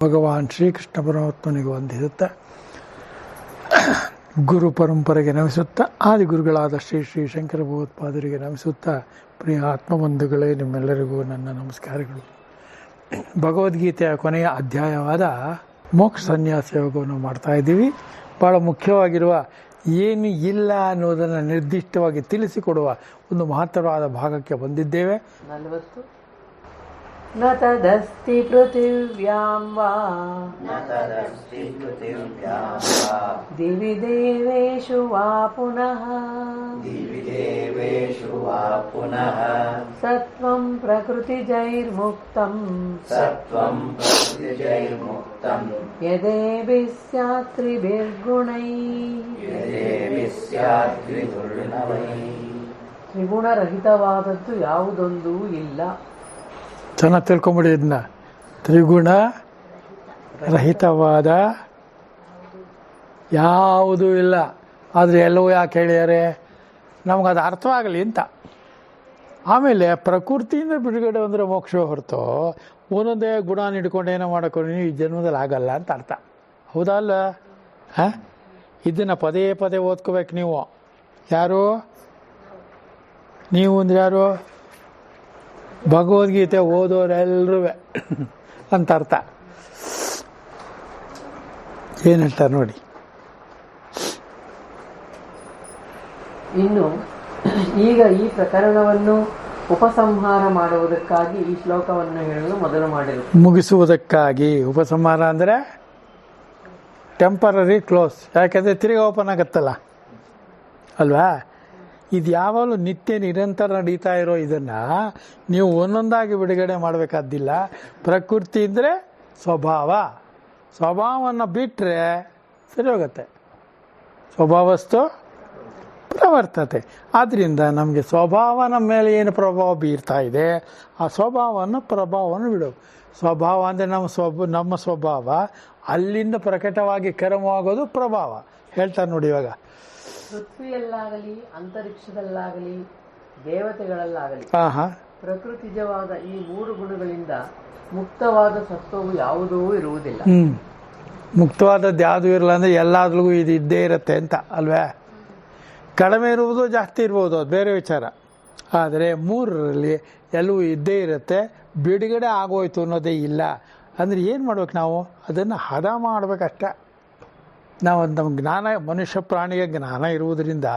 ಭಗವಾನ್ ಶ್ರೀಕೃಷ್ಣ ಪರಮಾತ್ಮನಿಗೆ ವಂದಿಸುತ್ತಾ, ಗುರು ಪರಂಪರೆಗೆ ನಮಿಸುತ್ತಾ, ಆದಿಗುರುಗಳಾದ ಶ್ರೀ ಶ್ರೀ ಶಂಕರ ಭಗವತ್ಪಾದರಿಗೆ ನಮಿಸುತ್ತಾ, ಪ್ರಿಯ ಆತ್ಮಬಂಧುಗಳೇ, ನಿಮ್ಮೆಲ್ಲರಿಗೂ ನನ್ನ ನಮಸ್ಕಾರಗಳು. ಭಗವದ್ಗೀತೆಯ ಕೊನೆಯ ಅಧ್ಯಾಯವಾದ ಮೋಕ್ಷ ಸನ್ಯಾಸ ಯೋಗವನ್ನು ಮಾಡ್ತಾ ಇದ್ದೀವಿ. ಭಾಳ ಮುಖ್ಯವಾಗಿರುವ ಏನು ಇಲ್ಲ ಅನ್ನೋದನ್ನು ನಿರ್ದಿಷ್ಟವಾಗಿ ತಿಳಿಸಿಕೊಡುವ ಒಂದು ಮಹತ್ತರವಾದ ಭಾಗಕ್ಕೆ ಬಂದಿದ್ದೇವೆ. 40 ನ ತದಸ್ತಿ ಪೃಥಿವ್ಯಾಂ ವಾ ದಿವಿ ದೇವೇಶು ವಾ ಪುನಃ ಸತ್ವಂ ಪ್ರಕೃತಿಜೈರ್ಮುಕ್ತಂ ಯದೇಭಿಃ ಸ್ಯಾತ್ ತ್ರಿಗುಣರಹಿತವಾದದ್ದು ಯಾವುದೊಂದೂ ಇಲ್ಲ. ಚೆನ್ನಾಗಿ ತಿಳ್ಕೊಂಬಿಡಿ ಇದನ್ನ. ತ್ರಿಗುಣ ರಹಿತವಾದ ಯಾವುದೂ ಇಲ್ಲ. ಆದರೆ ಎಲ್ಲವೂ ಯಾಕೆ ಹೇಳಿದ್ದಾರೆ? ನಮಗದು ಅರ್ಥವಾಗಲಿ ಅಂತ. ಆಮೇಲೆ ಪ್ರಕೃತಿಯಿಂದ ಬಿಡುಗಡೆ ಅಂದರೆ ಮೋಕ್ಷ ಹೊರತು ಒಂದೊಂದೇ ಗುಣ ಹಿಡ್ಕೊಂಡು ಏನೋ ಮಾಡೋಕ್ಕೆ ಈ ಜನ್ಮದಲ್ಲಿ ಆಗಲ್ಲ ಅಂತ ಅರ್ಥ. ಹೌದಾ ಅಲ್ಲ? ಇದನ್ನು ಪದೇ ಪದೇ ಓದ್ಕೋಬೇಕು ನೀವು. ಯಾರು ನೀವು ಅಂದರೆ ಯಾರು? ಭಗವದ್ಗೀತೆ ಓದೋರೆಲ್ಲರೂ ಅಂತ ಅರ್ಥ. ಏನು ಹೇಳ್ತಾರೆ ನೋಡಿ. ಇನ್ನು ಈಗ ಈ ಪ್ರಕರಣವನ್ನು ಉಪಸಂಹಾರ ಮಾಡುವುದಕ್ಕಾಗಿ ಈ ಶ್ಲೋಕವನ್ನು ಹೇಳಲು ಮೊದಲು ಮಾಡಿರುವುದು. ಮುಗಿಸುವುದಕ್ಕಾಗಿ. ಉಪಸಂಹಾರ ಅಂದರೆ ಟೆಂಪರರಿ ಕ್ಲೋಸ್. ಯಾಕೆಂದರೆ ತಿರುಗಿ ಓಪನ್ ಆಗುತ್ತಲ್ಲ ಅಲ್ವಾ? ಇದು ಯಾವಾಗಲೂ ನಿತ್ಯ ನಿರಂತರ ನಡೀತಾ ಇರೋ ಇದನ್ನು ನೀವು ಒಂದೊಂದಾಗಿ ಬಿಡುಗಡೆ ಮಾಡಬೇಕಾದ್ದಿಲ್ಲ. ಪ್ರಕೃತಿ ಅಂದರೆ ಸ್ವಭಾವವನ್ನು ಬಿಟ್ಟರೆ ಸರಿ ಹೋಗುತ್ತೆ. ಸ್ವಭಾವಸ್ತು ಪ್ರವರ್ತತೆ. ಆದ್ದರಿಂದ ನಮಗೆ ಸ್ವಭಾವ ನಮ್ಮ ಮೇಲೆ ಏನು ಪ್ರಭಾವ ಬೀರ್ತಾ ಇದೆ, ಆ ಪ್ರಭಾವವನ್ನು ಬಿಡು. ಸ್ವಭಾವ ಅಂದರೆ ನಮ್ಮ ಸ್ವಭಾವ ಅಲ್ಲಿಂದ ಪ್ರಕಟವಾಗಿ ಕರ್ಮವಾಗೋದು ಪ್ರಭಾವ. ಹೇಳ್ತಾರೆ ನೋಡಿ. ಇವಾಗ ಪೃಥ್ವಿಯಲ್ಲಾಗಲಿ ಅಂತರಿಕ್ಷದಲ್ಲಾಗಲಿ ದೇವತೆಗಳಲ್ಲಾಗಲಿ ಪ್ರಕೃತಿಜವಾದ ಈ 3 ಗುಣಗಳಿಂದ ಮುಕ್ತವಾದ ಸತ್ವವು ಯಾವುದೂ ಇರುವುದಿಲ್ಲ. ಮುಕ್ತವಾದದ್ದು ಯಾವುದೂ ಇರಲ್ಲ ಅಂದರೆ ಎಲ್ಲಾದ್ರಿಗೂ ಇದು ಇದ್ದೇ ಇರುತ್ತೆ ಅಂತ ಅಲ್ವೇ? ಕಡಿಮೆ ಇರುವುದು ಜಾಸ್ತಿ ಇರ್ಬೋದು, ಅದು ಬೇರೆ ವಿಚಾರ. ಆದರೆ 3ರಲ್ಲಿ ಎಲ್ಲವೂ ಇದ್ದೇ ಇರುತ್ತೆ. ಬಿಡುಗಡೆ ಆಗೋಯ್ತು ಅನ್ನೋದೇ ಇಲ್ಲ. ಅಂದರೆ ಏನು ಮಾಡ್ಬೇಕು ನಾವು? ಅದನ್ನು ಹದ ಮಾಡಬೇಕಷ್ಟೆ. ನಾವು ನಮ್ಮ ಜ್ಞಾನ, ಮನುಷ್ಯ ಪ್ರಾಣಿಗೆ ಜ್ಞಾನ ಇರುವುದರಿಂದ,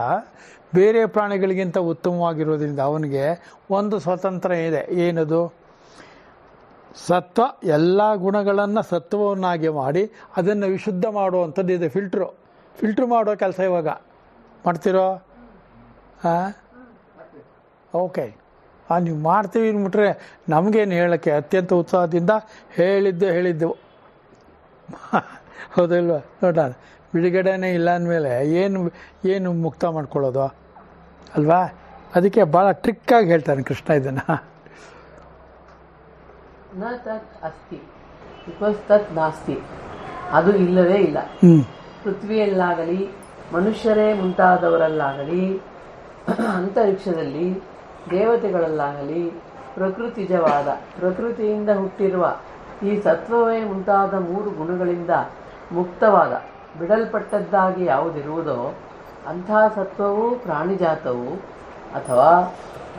ಬೇರೆ ಪ್ರಾಣಿಗಳಿಗಿಂತ ಉತ್ತಮವಾಗಿರೋದ್ರಿಂದ ಅವನಿಗೆ ಒಂದು ಸ್ವತಂತ್ರ ಇದೆ. ಏನದು? ಸತ್ವ. ಎಲ್ಲ ಗುಣಗಳನ್ನು ಸತ್ವವನ್ನಾಗಿ ಮಾಡಿ ಅದನ್ನು ವಿಶುದ್ಧ ಮಾಡುವಂಥದ್ದು ಇದೆ. ಫಿಲ್ಟ್ರು ಮಾಡೋ ಕೆಲಸ ಇವಾಗ ಮಾಡ್ತಿರೋ? ಓಕೆ, ನೀವು ಮಾಡ್ತೀವಿ ಅಂದ್ಬಿಟ್ರೆ ನಮಗೇನು ಹೇಳೋಕ್ಕೆ ಅತ್ಯಂತ ಉತ್ಸಾಹದಿಂದ ಹೇಳಿದ್ದೆವು. ಹೌದಲ್ವ? ನೋಡೋಣ, ಬಿಡುಗಡೆನೇ ಇಲ್ಲ ಅಂದಮೇಲೆ ಏನು ಮುಕ್ತ ಮಾಡ್ಕೊಳ್ಳೋದು ಅಲ್ವಾ? ಅದಕ್ಕೆ ಭಾಳ ಟ್ರಿಕ್ಕಾಗಿ ಹೇಳ್ತಾನೆ ಕೃಷ್ಣ ಇದನ್ನು. ನ ತತ್ ಅಸ್ತಿ ಬಿಕಾಸ್ ತತ್ ನಾಸ್ತಿ, ಅದು ಇಲ್ಲವೇ ಇಲ್ಲ. ಪೃಥ್ವಿಯಲ್ಲಾಗಲಿ ಮನುಷ್ಯರೇ ಮುಂತಾದವರಲ್ಲಾಗಲಿ ಅಂತರಿಕ್ಷದಲ್ಲಿ ದೇವತೆಗಳಲ್ಲಾಗಲಿ ಪ್ರಕೃತಿಜವಾದ ಪ್ರಕೃತಿಯಿಂದ ಹುಟ್ಟಿರುವ ಈ ಸತ್ವವೇ ಮುಂತಾದ 3 ಗುಣಗಳಿಂದ ಮುಕ್ತವಾದ ಬಿಡಲ್ಪಟ್ಟದ್ದಾಗಿ ಯಾವುದಿರುವುದೋ ಅಂಥ ಸತ್ವವು ಪ್ರಾಣಿಜಾತವು ಅಥವಾ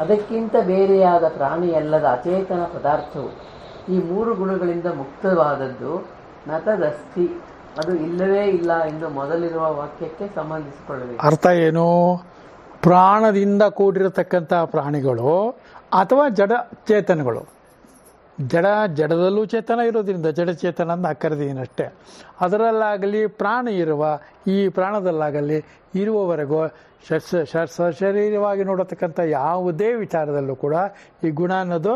ಅದಕ್ಕಿಂತ ಬೇರೆಯಾದ ಪ್ರಾಣಿಯಲ್ಲದ ಅಚೇತನ ಪದಾರ್ಥವು ಈ 3 ಗುಣಗಳಿಂದ ಮುಕ್ತವಾದದ್ದು ನತದಸ್ತಿ, ಅದು ಇಲ್ಲವೇ ಇಲ್ಲ ಎಂದು ಮೊದಲಿರುವ ವಾಕ್ಯಕ್ಕೆ ಸಂಬಂಧಿಸಿಕೊಳ್ಳಬೇಕು. ಅರ್ಥ ಏನು? ಪ್ರಾಣದಿಂದ ಕೂಡಿರತಕ್ಕಂಥ ಪ್ರಾಣಿಗಳು ಅಥವಾ ಜಡ ಚೇತನಗಳು. ಜಡದಲ್ಲೂ ಚೇತನ ಇರೋದ್ರಿಂದ ಜಡಚೇತನ ಅಂತ ಕರೆದೀನಷ್ಟೇ. ಅದರಲ್ಲಾಗಲಿ ಪ್ರಾಣಿ ಇರುವ ಈ ಪ್ರಾಣದಲ್ಲಾಗಲಿ ಇರುವವರೆಗೂ ಸಶರೀರವಾಗಿ ನೋಡತಕ್ಕಂಥ ಯಾವುದೇ ವಿಚಾರದಲ್ಲೂ ಕೂಡ ಈ ಗುಣ ಅನ್ನೋದು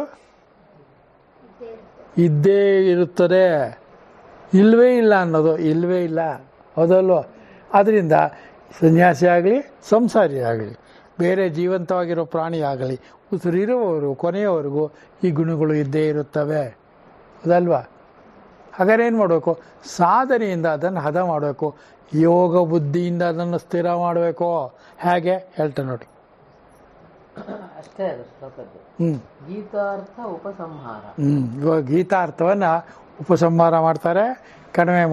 ಇದ್ದೇ ಇರುತ್ತದೆ. ಇಲ್ಲವೇ ಇಲ್ಲ ಅನ್ನೋದು ಇಲ್ಲವೇ ಇಲ್ಲ. ಹೌದಲ್ವ? ಅದರಿಂದ ಸನ್ಯಾಸಿ ಆಗಲಿ ಸಂಸಾರಿ ಆಗಲಿ ಬೇರೆ ಜೀವಂತವಾಗಿರೋ ಪ್ರಾಣಿ ಆಗಲಿ ಉಸಿರಿರುವವರು ಕೊನೆಯವರೆಗೂ ಈ ಗುಣಗಳು ಇದ್ದೇ ಇರುತ್ತವೆ. ಹೌದಲ್ವಾ? ಹಾಗಾದ್ರೆ ಏನು ಮಾಡಬೇಕು? ಸಾಧನೆಯಿಂದ ಅದನ್ನು ಹದ ಮಾಡಬೇಕು. ಯೋಗ ಬುದ್ಧಿಯಿಂದ ಅದನ್ನು ಸ್ಥಿರ ಮಾಡಬೇಕು. ಹೇಗೆ ಹೇಳ್ತೇನೆ ನೋಡಿ. ಅಷ್ಟೇ ಅದು ಶ್ಲೋಕದ್ದು. ಗೀತಾರ್ಥ ಉಪಸಂಹಾರ. ಇವಾಗ ಗೀತಾರ್ಥವನ್ನು ಉಪಸಂಹಾರ ಮಾಡ್ತಾರೆ. ಕಡಿಮೆ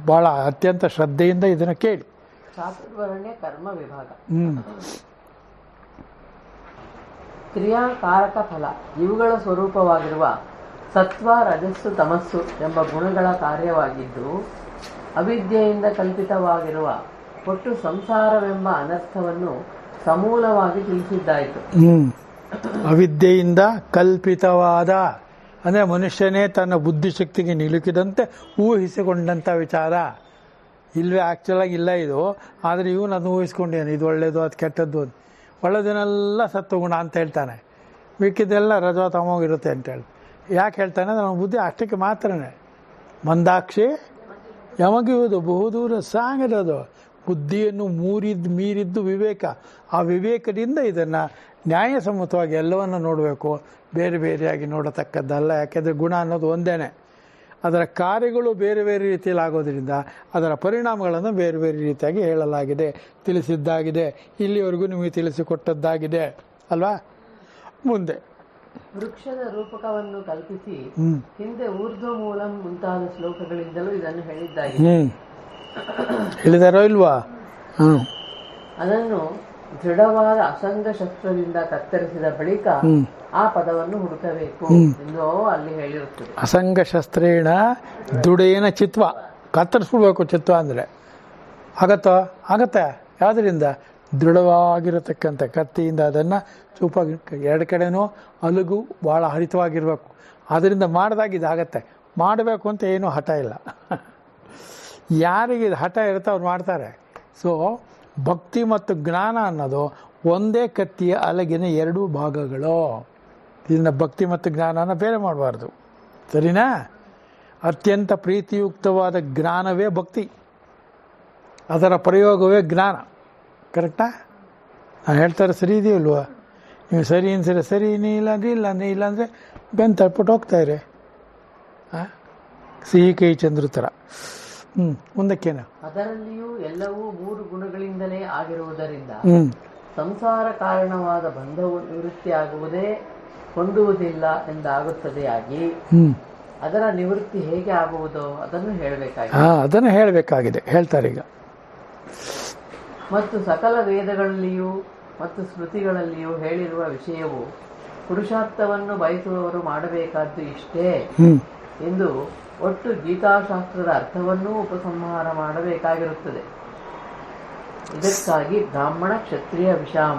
ಭಾಳ ಅತ್ಯಂತ ಶ್ರದ್ಧೆಯಿಂದ ಇದನ್ನು ಕೇಳಿ. ಚಾತುರ್ವರ್ಣ್ಯ ಕರ್ಮ ವಿಭಾಗ. ಹ್ಞೂ ಕ್ರಿಯಾಕಾರಕ ಫಲ ಇವುಗಳ ಸ್ವರೂಪವಾಗಿರುವ ಸತ್ವ, ರಜಸ್ಸು, ತಮಸ್ಸು ಎಂಬ ಗುಣಗಳ ಕಾರ್ಯವಾಗಿದ್ದು ಅವಿದ್ಯೆಯಿಂದ ಕಲ್ಪಿತವಾಗಿರುವ ಒಟ್ಟು ಸಂಸಾರವೆಂಬ ಅನರ್ಥವನ್ನು ಸಮೂಲವಾಗಿ ತಿಳಿಸಿದ್ದಾಯಿತು. ಅವಿದ್ಯೆಯಿಂದ ಕಲ್ಪಿತವಾದ ಅಂದರೆ ಮನುಷ್ಯನೇ ತನ್ನ ಬುದ್ಧಿಶಕ್ತಿಗೆ ನಿಲುಕಿದಂತೆ ಊಹಿಸಿಕೊಂಡಂಥ ವಿಚಾರ. ಇಲ್ವೇ ಆ್ಯಕ್ಚುಲಾಗಿ ಇಲ್ಲ ಇದು, ಆದರೆ ಇವನು ಅದನ್ನು ಊಹಿಸ್ಕೊಂಡೇನು, ಇದು ಒಳ್ಳೆಯದು ಅದು ಕೆಟ್ಟದ್ದು ಅಂತ. ಒಳ್ಳೆದನ್ನೆಲ್ಲ ಸತ್ವಗುಣ ಅಂತ ಹೇಳ್ತಾನೆ, ಮಿಕ್ಕಿದ್ದೆಲ್ಲ ರಜೋ ತಮೋಗಿರುತ್ತೆ ಅಂತೇಳಿ. ಯಾಕೆ ಹೇಳ್ತಾನೆ? ನಮ್ಮ ಬುದ್ಧಿ ಅಷ್ಟಕ್ಕೆ ಮಾತ್ರನೇ. ಮಂದಾಕ್ಷಿ ಯಮಗಿಯುವುದು ಬಹುದೂರ ಸಾಗರದು. ಬುದ್ಧಿಯನ್ನು ಮೀರಿದ್ದು ವಿವೇಕ. ಆ ವಿವೇಕದಿಂದ ಇದನ್ನು ನ್ಯಾಯಸಮ್ಮತವಾಗಿ ಎಲ್ಲವನ್ನು ನೋಡಬೇಕು, ಬೇರೆ ಬೇರೆಯಾಗಿ ನೋಡತಕ್ಕದ್ದಲ್ಲ. ಯಾಕೆಂದರೆ ಗುಣ ಅನ್ನೋದು ಒಂದೇ, ಅದರ ಕಾರ್ಯಗಳು ಬೇರೆ ಬೇರೆ ರೀತಿಯಲ್ಲಿ ಆಗೋದ್ರಿಂದ ಅದರ ಪರಿಣಾಮಗಳನ್ನು ಬೇರೆ ಬೇರೆ ರೀತಿಯಾಗಿ ಹೇಳಲಾಗಿದೆ, ತಿಳಿಸಿದ್ದಾಗಿದೆ. ಇಲ್ಲಿವರೆಗೂ ನಿಮಗೆ ತಿಳಿಸಿಕೊಟ್ಟದ್ದಾಗಿದೆ ಅಲ್ವಾ. ಮುಂದೆ ವೃಕ್ಷದ ರೂಪಕವನ್ನು ಕಲ್ಪಿಸಿ ಹಿಂದೆ ಊರ್ಧ್ವ ಮೂಲಂ ಮುಂತಾದ ಶ್ಲೋಕಗಳಿಂದಲೂ ಇದನ್ನು ಹೇಳಿದ್ದಾಗಿದೆ. ಹೇಳಿದಾರೋ ಇಲ್ವಾ? ಅದನ್ನು ದೃಢವಾದ ಅಸಂಗ ಶಸ್ತ್ರದಿಂದ ಕತ್ತರಿಸಿದ ಬಳಿಕ ಆ ಪದವನ್ನು ಹುಡುಕಬೇಕು ಎಂದು ಅಲ್ಲಿ ಹೇಳಿರುತ್ತದೆ. ಅಸಂಗ ಶಸ್ತ್ರೇಣ ದುಡೇನ ಚಿತ್ವ. ಕತ್ತರಿಸ್ಬಿಡ್ಬೇಕು ಚಿತ್ವ ಅಂದರೆ. ಆಗತ್ತೆ ಯಾವುದರಿಂದ? ದೃಢವಾಗಿರತಕ್ಕಂಥ ಕತ್ತಿಯಿಂದ ಅದನ್ನು ಚೂಪಾಗಿ ಎರಡು ಕಡೆನೂ ಅಲುಗು ಭಾಳ ಹರಿತವಾಗಿರಬೇಕು. ಅದರಿಂದ ಮಾಡಿದಾಗ ಇದಾಗತ್ತೆ. ಮಾಡಬೇಕು ಅಂತ ಏನೂ ಹಠ ಇಲ್ಲ. ಯಾರಿಗೆ ಹಠ ಇರುತ್ತೆ ಅವ್ರು ಮಾಡ್ತಾರೆ. ಸೊ ಭಕ್ತಿ ಮತ್ತು ಜ್ಞಾನ ಅನ್ನೋದು ಒಂದೇ ಕತ್ತಿಯ ಅಲಗಿನ ಎರಡೂ ಭಾಗಗಳು. ಇದನ್ನು ಭಕ್ತಿ ಮತ್ತು ಜ್ಞಾನನ ಬೇರೆ ಮಾಡಬಾರ್ದು, ಸರಿನಾ? ಅತ್ಯಂತ ಪ್ರೀತಿಯುಕ್ತವಾದ ಜ್ಞಾನವೇ ಭಕ್ತಿ, ಅದರ ಪ್ರಯೋಗವೇ ಜ್ಞಾನ. ಕರೆಕ್ಟಾ? ನಾನು ಹೇಳ್ತಾರೆ ಸರಿ ಇದೆಯಲ್ವ? ನೀವು ಸರಿ ಅನ್ಸಿದ್ರೆ ಸರಿ, ಇಲ್ಲಾಂದರೆ ಬೆನ್ ತಳ್ಬಿಟ್ಟು ಹೋಗ್ತಾಯಿರಿ. ಸಿಹಿ ಕೈ ಚಂದ್ರ ಥರ. ಮುಂದಕ್ಕೇನು? ಅದರಲ್ಲಿಯೂ ಎಲ್ಲವೂ ಮೂರು ಗುಣಗಳಿಂದಲೇ ಆಗಿರುವುದರಿಂದ ಸಂಸಾರ ಕಾರಣವಾದ ಬಂಧವು ನಿವೃತ್ತಿಯಾಗುವುದೇ ಹೊಂದುವುದಿಲ್ಲ ಎಂದಾಗುತ್ತದೆಯಾಗಿ ಅದರ ನಿವೃತ್ತಿ ಹೇಗೆ ಆಗುವುದೋ ಅದನ್ನು ಹೇಳಬೇಕಾಗಿದೆ. ಹೇಳ್ತಾರೆ ಈಗ. ಮತ್ತು ಸಕಲ ವೇದಗಳಲ್ಲಿಯೂ ಮತ್ತು ಸ್ಮೃತಿಗಳಲ್ಲಿಯೂ ಹೇಳಿರುವ ವಿಷಯವು ಪುರುಷಾರ್ಥವನ್ನು ಬಯಸುವವರು ಮಾಡಬೇಕಾದ್ದು ಇಷ್ಟೇ ಎಂದು ಒಟ್ಟು ಗೀತಾಶಾಸ್ತ್ರದ ಅರ್ಥವನ್ನೂ ಉಪಸಂಹಾರ ಮಾಡಬೇಕಾಗಿರುತ್ತದೆ. ಇದಕ್ಕಾಗಿ ಬ್ರಾಹ್ಮಣ, ಕ್ಷತ್ರಿಯ, ವಿಷಾಂ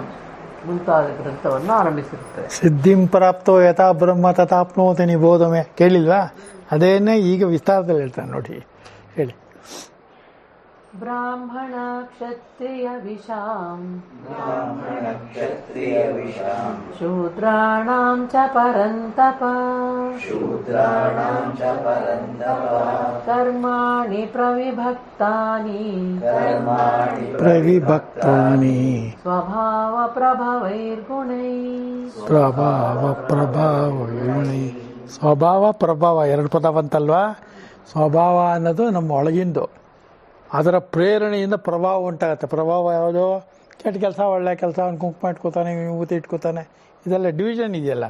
ಮುಂತಾದ ಗ್ರಂಥವನ್ನು ಆರಂಭಿಸಿರುತ್ತದೆ. ಸಿದ್ಧಿಂ ಪ್ರಾಪ್ತೋ ಯಥಾ ಬ್ರಹ್ಮ ತಥಾಪ್ನೋತಿ ನಿಬೋಧಮೆ. ಕೇಳಿಲ್ವಾ? ಅದೇನೇ ಈಗ ವಿಸ್ತಾರದಲ್ಲಿ ಹೇಳ್ತಾನೆ ನೋಡಿ, ಹೇಳಿ. ಬ್ರಾಹ್ಮಣ ಕ್ಷತ್ರಿಯ ವಿಷಾಂ ಶೂದ್ರಾಣಾಂ ಚ ಪರಂತಪ ಕರ್ಮಾಣಿ ಪ್ರವಿಭಕ್ತಾನಿ ಸ್ವಭಾವ ಪ್ರಭವೈರ್ಗುಣೈ. ಸ್ವಭಾವ ಪ್ರಭಾವ ಎರಡು ಪದ ಬಂತಲ್ವಾ? ಸ್ವಭಾವ ಅನ್ನೋದು ನಮ್ಮ ಒಳಗಿಂದು, ಅದರ ಪ್ರೇರಣೆಯಿಂದ ಪ್ರಭಾವ ಉಂಟಾಗುತ್ತೆ. ಪ್ರಭಾವ ಯಾವುದು? ಕೆಟ್ಟ ಕೆಲಸ, ಒಳ್ಳೆ ಕೆಲಸ, ಅವ್ನು ಕುಂಕುಮ ಇಟ್ಕೋತಾನೆ, ಊತಿ ಇಟ್ಕೋತಾನೆ, ಇದೆಲ್ಲ ಡಿವಿಷನ್ ಇದೆಯಲ್ಲ.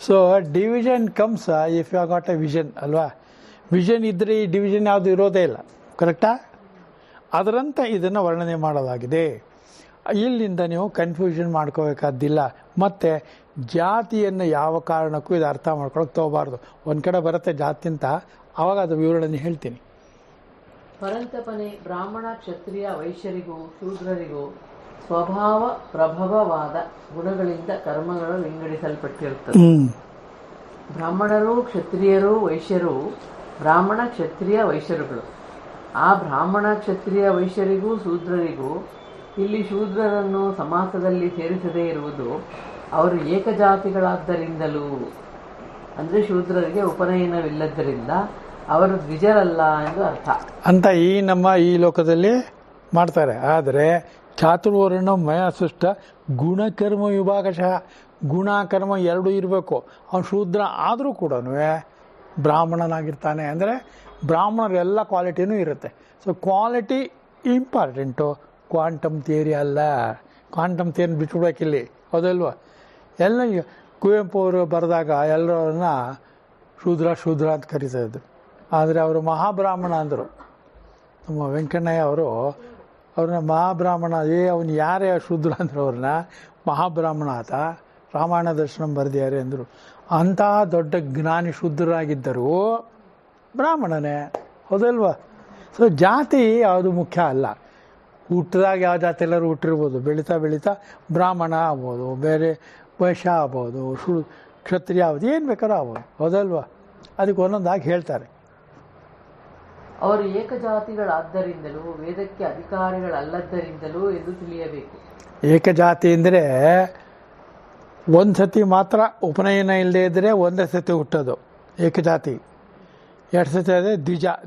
So division comes if you got a vision ಅಲ್ವಾ? ವಿಷನ್ ಇದ್ದರೆ ಈ ಡಿವಿಷನ್ ಯಾವುದು ಇರೋದೇ ಇಲ್ಲ. ಕರೆಕ್ಟಾ? ಅದರಂತೆ ಇದನ್ನು ವರ್ಣನೆ ಮಾಡಲಾಗಿದೆ. ಇಲ್ಲಿಂದ ನೀವು ಕನ್ಫ್ಯೂಷನ್ ಮಾಡ್ಕೋಬೇಕಾದ್ದಿಲ್ಲ. ಮತ್ತು ಜಾತಿಯನ್ನು ಯಾವ ಕಾರಣಕ್ಕೂ ಇದು ಅರ್ಥ ಮಾಡ್ಕೊಳಕ್ಕೆ ತಗೋಬಾರ್ದು. ಒಂದು ಕಡೆ ಬರುತ್ತೆ ಜಾತಿ ಅಂತ, ಆವಾಗ ಅದು ವಿವರಣೆ ಹೇಳ್ತೀನಿ. ಪರಂತಪನೆ ಬ್ರಾಹ್ಮಣ, ಕ್ಷತ್ರಿಯ, ವೈಶ್ಯರಿಗೂ ಶೂದ್ರರಿಗೂ ಸ್ವಭಾವ ಪ್ರಭವವಾದ ಗುಣಗಳಿಂದ ಕರ್ಮಗಳು ವಿಂಗಡಿಸಲ್ಪಟ್ಟಿರುತ್ತದೆ. ಬ್ರಾಹ್ಮಣರು, ಕ್ಷತ್ರಿಯರು, ವೈಶ್ಯರು ಬ್ರಾಹ್ಮಣ, ಕ್ಷತ್ರಿಯ, ವೈಶ್ಯರುಗಳು. ಆ ಬ್ರಾಹ್ಮಣ, ಕ್ಷತ್ರಿಯ, ವೈಶ್ಯರಿಗೂ ಶೂದ್ರರಿಗೂ ಇಲ್ಲಿ ಶೂದ್ರರನ್ನು ಸಮಾಸದಲ್ಲಿ ಸೇರಿಸದೇ ಇರುವುದು ಅವರು ಏಕಜಾತಿಗಳಾದ್ದರಿಂದಲೂ, ಅಂದರೆ ಶೂದ್ರರಿಗೆ ಉಪನಯನವಿಲ್ಲದ್ದರಿಂದ ಅವರು ದ್ವಿಜರಲ್ಲ ಎಂದು ಅರ್ಥ ಅಂತ ನಮ್ಮ ಈ ಲೋಕದಲ್ಲಿ ಮಾಡ್ತಾರೆ. ಆದರೆ ಚಾತುರ್ವರ್ಣ ಮಯ ಸೃಷ್ಟ ಗುಣಕರ್ಮ ವಿಭಾಗಶಃ, ಗುಣ ಕರ್ಮ ಎರಡೂ ಇರಬೇಕು. ಅವನು ಶೂದ್ರ ಆದರೂ ಕೂಡ ಬ್ರಾಹ್ಮಣನಾಗಿರ್ತಾನೆ. ಅಂದರೆ ಬ್ರಾಹ್ಮಣರೆಲ್ಲ ಕ್ವಾಲಿಟಿನೂ ಇರುತ್ತೆ. So quality important, quantum theory ಅಲ್ಲ. ಕ್ವಾಂಟಮ್ ಥಿಯರಿ ಬಿಟ್ಬಿಡ್ಬೇಕಿಲ್ಲಿ, ಹೌದಲ್ವ? ಎಲ್ಲ ಕುವೆಂಪು ಅವರು ಬರೆದಾಗ ಎಲ್ಲರನ್ನ ಶೂದ್ರ ಅಂತ ಕರೀತಾ ಇದ್ರು. ಆದರೆ ಅವರು ಮಹಾಬ್ರಾಹ್ಮಣ ಅಂದರು. ನಮ್ಮ ವೆಂಕಣ್ಣಯ್ಯ ಅವ್ರನ್ನ ಮಹಾಬ್ರಾಹ್ಮಣ, ಅವನು ಯಾರೇ ಶೂದ್ರ ಅಂದರು ಅವ್ರನ್ನ ಮಹಾಬ್ರಾಹ್ಮಣ ಆತ, ರಾಮಾಯಣ ದರ್ಶನ ಬರೆದಿದ್ದಾರೆ ಅಂದರು. ಅಂತಹ ದೊಡ್ಡ ಜ್ಞಾನಿ ಶೂದ್ರರಾಗಿದ್ದರು ಬ್ರಾಹ್ಮಣನೇ, ಹೌದಲ್ವಾ? ಸೊ ಜಾತಿ ಯಾವುದು ಮುಖ್ಯ ಅಲ್ಲ. ಹುಟ್ಟಿದಾಗ ಯಾವ ಜಾತಿ ಎಲ್ಲರೂ ಹುಟ್ಟಿರ್ಬೋದು, ಬೆಳೀತಾ ಬೆಳೀತಾ ಬ್ರಾಹ್ಮಣ ಆಗ್ಬೋದು, ಬೇರೆ ವೈಶ್ಯ ಆಗ್ಬೋದು, ಕ್ಷತ್ರಿಯ ಆಗ್ಬೋದು, ಏನು ಬೇಕಾದ್ರೂ ಆಗ್ಬೋದು, ಹೌದಲ್ವಾ? ಅದಕ್ಕೆ ಒಂದೊಂದಾಗಿ ಹೇಳ್ತಾರೆ. ಅವರು ಏಕಜಾತಿಗಳಾದ್ದರಿಂದಲೂ ವೇದಕ್ಕೆ ಅಧಿಕಾರಿಗಳಲ್ಲದ್ದರಿಂದಲೂ ಎಂದು ತಿಳಿಯಬೇಕು. ಏಕಜಾತಿ ಅಂದರೆ ಒಂದು ಸತಿ ಮಾತ್ರ ಉಪನಯನ ಇಲ್ಲದೆ ಇದ್ದರೆ ಒಂದೇ ಸತಿ ಹುಟ್ಟೋದು ಏಕಜಾತಿ. ಎರಡು ಸತಿ ಅದೇ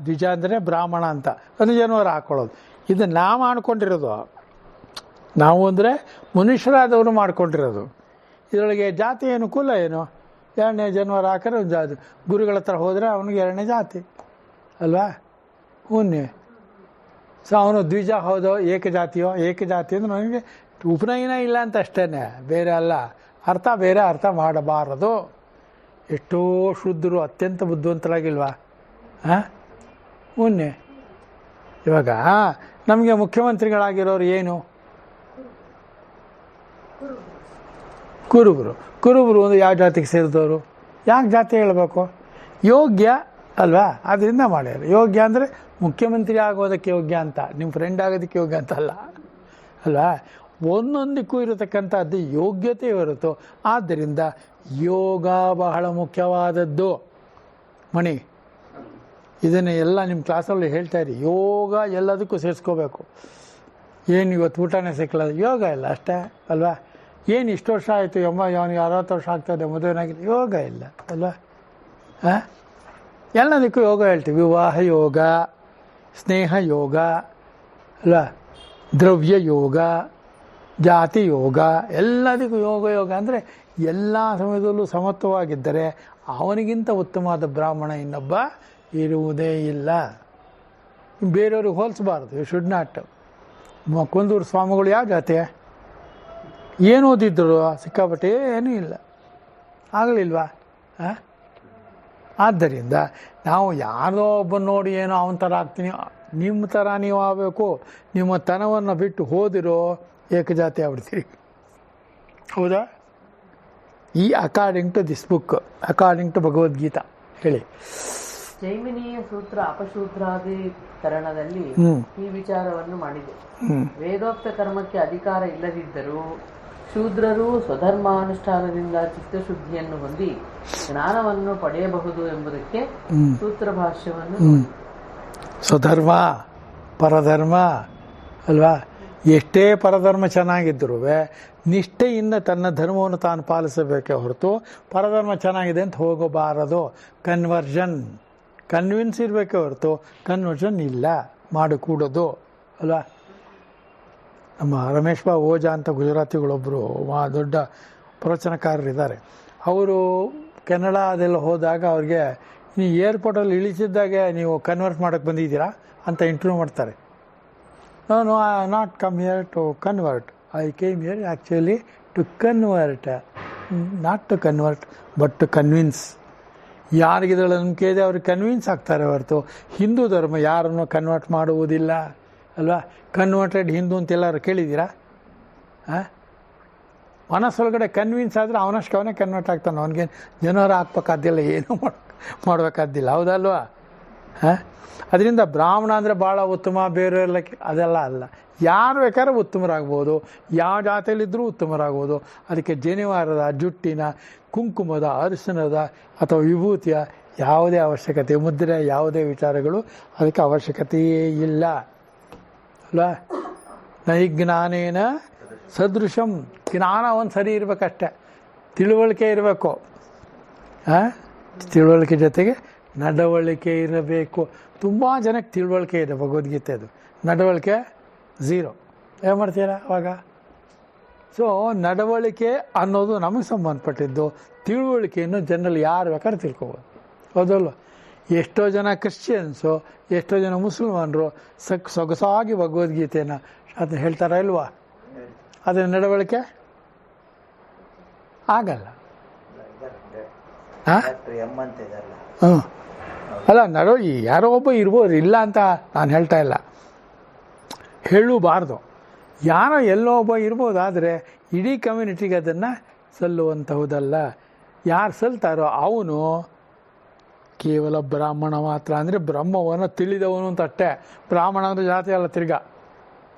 ದ್ವಿಜ ಅಂದರೆ ಬ್ರಾಹ್ಮಣ ಅಂತ ಅನುಜನವರು ಹಾಕ್ಕೊಳ್ಳೋದು. ಇದು ನಾವು ಮಾಡ್ಕೊಂಡಿರೋದು, ನಾವು ಅಂದರೆ ಮನುಷ್ಯರಾದವರು ಮಾಡ್ಕೊಂಡಿರೋದು. ಇದರೊಳಗೆ ಜಾತಿ ಏನು ಕುಲ ಏನು? 2ನೇ ಜನವರ ಹಾಕಿದ್ರೆ ಒಂದು ಜಾತಿ, ಗುರುಗಳ ಹತ್ರ ಹೋದರೆ ಅವನಿಗೆ 2ನೇ ಜಾತಿ ಅಲ್ವಾ? ಹುನ್ನೆ. ಸೊ ಅವನು ದ್ವಿಜ ಹೌದೋ ಏಕಜಾತಿಯೋ? ಏಕಜಾತಿ ಅಂದರೆ ಅವನಿಗೆ ಉಪನಯನ ಇಲ್ಲ ಅಂತ ಅಷ್ಟೇ, ಬೇರೆ ಅಲ್ಲ. ಅರ್ಥ ಬೇರೆ ಅರ್ಥ ಮಾಡಬಾರದು. ಎಷ್ಟೋ ಶುದ್ಧರು ಅತ್ಯಂತ ಬುದ್ಧಿವಂತರಾಗಿಲ್ವಾ? ಹಾಂ, ಮೊನ್ನೆ ಇವಾಗ ನಮಗೆ ಮುಖ್ಯಮಂತ್ರಿಗಳಾಗಿರೋರು ಏನು? ಕುರುಬರು ಒಂದು ಯಾವ ಜಾತಿಗೆ ಸೇರಿದವರು? ಯಾಕೆ ಜಾತಿ ಹೇಳಬೇಕು? ಯೋಗ್ಯ ಅಲ್ವಾ? ಅದರಿಂದ ಮಾಡ್ಯಾರ. ಯೋಗ್ಯ ಅಂದರೆ ಮುಖ್ಯಮಂತ್ರಿ ಆಗೋದಕ್ಕೆ ಯೋಗ್ಯ ಅಂತ, ನಿಮ್ಮ ಫ್ರೆಂಡ್ ಆಗೋದಕ್ಕೆ ಯೋಗ್ಯ ಅಂತ ಅಲ್ಲ ಅಲ್ವಾ? ಒಂದೊಂದಕ್ಕೂ ಇರತಕ್ಕಂಥದ್ದು ಯೋಗ್ಯತೆ ಇರುತ್ತೋ. ಆದ್ದರಿಂದ ಯೋಗ ಬಹಳ ಮುಖ್ಯವಾದದ್ದು ಮಣಿ. ಇದನ್ನು ಎಲ್ಲ ನಿಮ್ಮ ಕ್ಲಾಸಲ್ಲಿ ಹೇಳ್ತಾಯಿರಿ. ಯೋಗ ಎಲ್ಲದಕ್ಕೂ ಸೇರಿಸ್ಕೋಬೇಕು. ಏನು ಇವತ್ತು ಊಟನೇ ಸಿಕ್ಕಲ್ಲ, ಯೋಗ ಇಲ್ಲ ಅಷ್ಟೇ ಅಲ್ವಾ? ಏನು ಇಷ್ಟು ವರ್ಷ ಆಯಿತು, ಅವನಿಗೆ 60 ವರ್ಷ ಆಗ್ತದೆ, ಮದುವೆನಾಗಿಲ್ಲ, ಯೋಗ ಇಲ್ಲ ಅಲ್ವಾ? ಹಾಂ, ಎಲ್ಲದಕ್ಕೂ ಯೋಗ ಹೇಳ್ತೀವಿ. ವಿವಾಹ ಯೋಗ, ಸ್ನೇಹ ಯೋಗ ಅಲ್ವಾ? ದ್ರವ್ಯ ಯೋಗ, ಜಾತಿ ಯೋಗ, ಎಲ್ಲದಕ್ಕೂ ಯೋಗ ಅಂದರೆ ಎಲ್ಲ ಸಮಯದಲ್ಲೂ ಸಮತ್ವವಾಗಿದ್ದರೆ ಅವನಿಗಿಂತ ಉತ್ತಮವಾದ ಬ್ರಾಹ್ಮಣ ಇನ್ನೊಬ್ಬ ಇರುವುದೇ ಇಲ್ಲ. ಬೇರೆಯವ್ರಿಗೆ ಹೋಲಿಸಬಾರ್ದು. You should not. ಕುಂದೂರು ಸ್ವಾಮಿಗಳು ಯಾವ ಜಾತಿ? ಏನು ಓದಿದ್ರು? ಸಿಕ್ಕಾಪಟ್ಟೆ ಏನೂ ಇಲ್ಲ, ಆಗಲಿಲ್ವಾ? ಆದ್ದರಿಂದ ನಾವು ಯಾರೋ ಒಬ್ಬನ ನೋಡಿ ಏನೋ ಅವನ ಥರ ಆಗ್ತೀನಿ, ನಿಮ್ಮ ಥರ ನೀವು ಆಗಬೇಕು. ನಿಮ್ಮ ತನವನ್ನು ಬಿಟ್ಟು ಹೋದಿರೋ ಏಕಜಾತಿ ಆಗ್ಬಿಡ್ತೀರಿ, ಹೌದಾ? ಈ according to this book, according to Bhagavad Gita ಹೇಳಿ. ಜೈಮಿನಿಯ ಸೂತ್ರ ಅಪಶೂದ್ರಾಧಿಕರಣದಲ್ಲಿ ಈ ವಿಚಾರವನ್ನು ಮಾಡಿದೆ. ವೇದೋಕ್ತ ಕರ್ಮಕ್ಕೆ ಅಧಿಕಾರ ಇಲ್ಲದಿದ್ದರೂ ಶೂದ್ರರು ಸ್ವಧರ್ಮಾನುಷ್ಠಾನದಿಂದ ಚಿತ್ತಶುದ್ಧಿಯನ್ನು ಹೊಂದಿ ಜ್ಞಾನವನ್ನು ಪಡೆಯಬಹುದು ಎಂಬುದಕ್ಕೆ ಸೂತ್ರ ಭಾಷ್ಯವನ್ನು. ಸ್ವಧರ್ಮ ಪರಧರ್ಮ ಅಲ್ವಾ? ಎಷ್ಟೇ ಪರಧರ್ಮ ಚೆನ್ನಾಗಿದ್ದರೂ ನಿಷ್ಠೆಯಿಂದ ತನ್ನ ಧರ್ಮವನ್ನು ತಾನು ಪಾಲಿಸಬೇಕೇ ಹೊರತು ಪರಧರ್ಮ ಚೆನ್ನಾಗಿದೆ ಅಂತ ಹೋಗಬಾರದು. ಕನ್ವಿನ್ಸ್ ಇರಬೇಕೇ ಹೊರತು ಕನ್ವರ್ಷನ್ ಇಲ್ಲ ಮಾಡಕೂಡದು ಅಲ್ವಾ? ನಮ್ಮ ರಮೇಶ್ ಬಾ ಓಜಾ ಅಂತ ಗುಜರಾತಿಗಳೊಬ್ಬರು ದೊಡ್ಡ ಪ್ರವಚನಕಾರರಿದ್ದಾರೆ. ಅವರು ಕೆನಡಾ ಅದೆಲ್ಲ ಹೋದಾಗ ಅವ್ರಿಗೆ ನೀವು ಏರ್ಪೋರ್ಟಲ್ಲಿ ಇಳಿಸಿದ್ದಾಗೆ ನೀವು ಕನ್ವರ್ಟ್ ಮಾಡೋಕ್ಕೆ ಬಂದಿದ್ದೀರಾ ಅಂತ ಇಂಟರ್ವ್ಯೂ ಮಾಡ್ತಾರೆ. No, I have not come here to convert. I came here actually to convert. Not to convert, but to convince. ಯಾರಿಗಿದಳ ನಂಬಿಕೆ ಇದೆ ಅವ್ರಿಗೆ ಕನ್ವಿನ್ಸ್ ಆಗ್ತಾರೆ ಹೊರತು ಹಿಂದೂ ಧರ್ಮ ಯಾರನ್ನು ಕನ್ವರ್ಟ್ ಮಾಡುವುದಿಲ್ಲ ಅಲ್ವಾ? ಕನ್ವರ್ಟೆಡ್ ಹಿಂದೂ ಅಂತೆಲ್ಲರೂ ಕೇಳಿದ್ದೀರಾ? ಮನಸ್ಸೊಳಗಡೆ ಕನ್ವಿನ್ಸ್ ಆದರೆ ಅವನಷ್ಟು ಅವನೇ ಕನ್ವರ್ಟ್ ಆಗ್ತಾನೆ. ಅವನಿಗೆ ಜನರು ಹಾಕ್ಬೇಕಾದ್ದಿಲ್ಲ, ಏನೂ ಮಾಡಬೇಕಾದ್ದಿಲ್ಲ, ಹೌದಲ್ವಾ? ಅದರಿಂದ ಬ್ರಾಹ್ಮಣ ಅಂದರೆ ಭಾಳ ಉತ್ತಮ, ಬೇರೆಲ್ಲ ಅದೆಲ್ಲ ಅಲ್ಲ. ಯಾರು ಬೇಕಾದ್ರೆ ಉತ್ತಮರಾಗ್ಬೋದು, ಯಾವ ಜಾತಿಯಲ್ಲಿದ್ದರೂ ಉತ್ತಮರಾಗ್ಬೋದು. ಅದಕ್ಕೆ ಜನಿವಾರದ, ಜುಟ್ಟಿನ, ಕುಂಕುಮದ, ಅರಿಶಿನದ ಅಥವಾ ವಿಭೂತಿಯ ಯಾವುದೇ ಅವಶ್ಯಕತೆ, ಮುದ್ರೆ ಯಾವುದೇ ವಿಚಾರಗಳು ಅದಕ್ಕೆ ಅವಶ್ಯಕತೆಯೇ ಇಲ್ಲ ಅಲ್ವಾ? ನೈಜ್ಞಾನೇನ ಸದೃಶಂ. ಜ್ಞಾನ ಒಂದು ಸರಿ ಇರಬೇಕಷ್ಟೆ, ತಿಳುವಳಿಕೆ ಇರಬೇಕು. ತಿಳುವಳಿಕೆ ಜೊತೆಗೆ ನಡವಳಿಕೆ ಇರಬೇಕು. ತುಂಬ ಜನಕ್ಕೆ ತಿಳುವಳಿಕೆ ಇದೆ ಭಗವದ್ಗೀತೆದು, ನಡವಳಿಕೆ ಝೀರೋ. ಏನು ಮಾಡ್ತೀರಾ ಅವಾಗ? ಸೊ ನಡವಳಿಕೆ ಅನ್ನೋದು ನಮಗೆ ಸಂಬಂಧಪಟ್ಟಿದ್ದು, ತಿಳುವಳಿಕೆಯನ್ನು ಜನರಲ್ಲಿ ಯಾರು ಬೇಕಾದ್ರೆ ತಿಳ್ಕೊಬೋದು, ಹೌದಲ್ವ? ಎಷ್ಟೋ ಜನ ಕ್ರಿಶ್ಚಿಯನ್ಸು, ಎಷ್ಟೋ ಜನ ಮುಸಲ್ಮಾನರು ಸೊಗಸಾಗಿ ಭಗವದ್ಗೀತೆಯನ್ನು ಅದನ್ನು ಹೇಳ್ತಾರ ಇಲ್ವಾ? ಅದರ ನಡವಳಿಕೆ ಆಗಲ್ಲ. ಅಲ್ಲ ನಡೋ ಯಾರೋ ಒಬ್ಬ ಇರ್ಬೋದು, ಇಲ್ಲ ಅಂತ ನಾನು ಹೇಳ್ತಾ ಇಲ್ಲ, ಹೇಳಬಾರ್ದು. ಯಾರೋ ಎಲ್ಲೋ ಒಬ್ಬ ಇರ್ಬೋದು, ಆದರೆ ಇಡೀ ಕಮ್ಯುನಿಟಿಗೆ ಅದನ್ನು ಸಲ್ಲುವಂತಹುದಲ್ಲ. ಯಾರು ಸಲ್ತಾರೋ ಅವನು ಕೇವಲ ಬ್ರಾಹ್ಮಣ ಮಾತ್ರ, ಅಂದರೆ ಬ್ರಹ್ಮವನ್ನು ತಿಳಿದವನು ಅಂತ ಅಷ್ಟೇ. ಬ್ರಾಹ್ಮಣ ಅಂದರೆ ಜಾತಿ ಅಲ್ಲ ತಿರ್ಗಾ.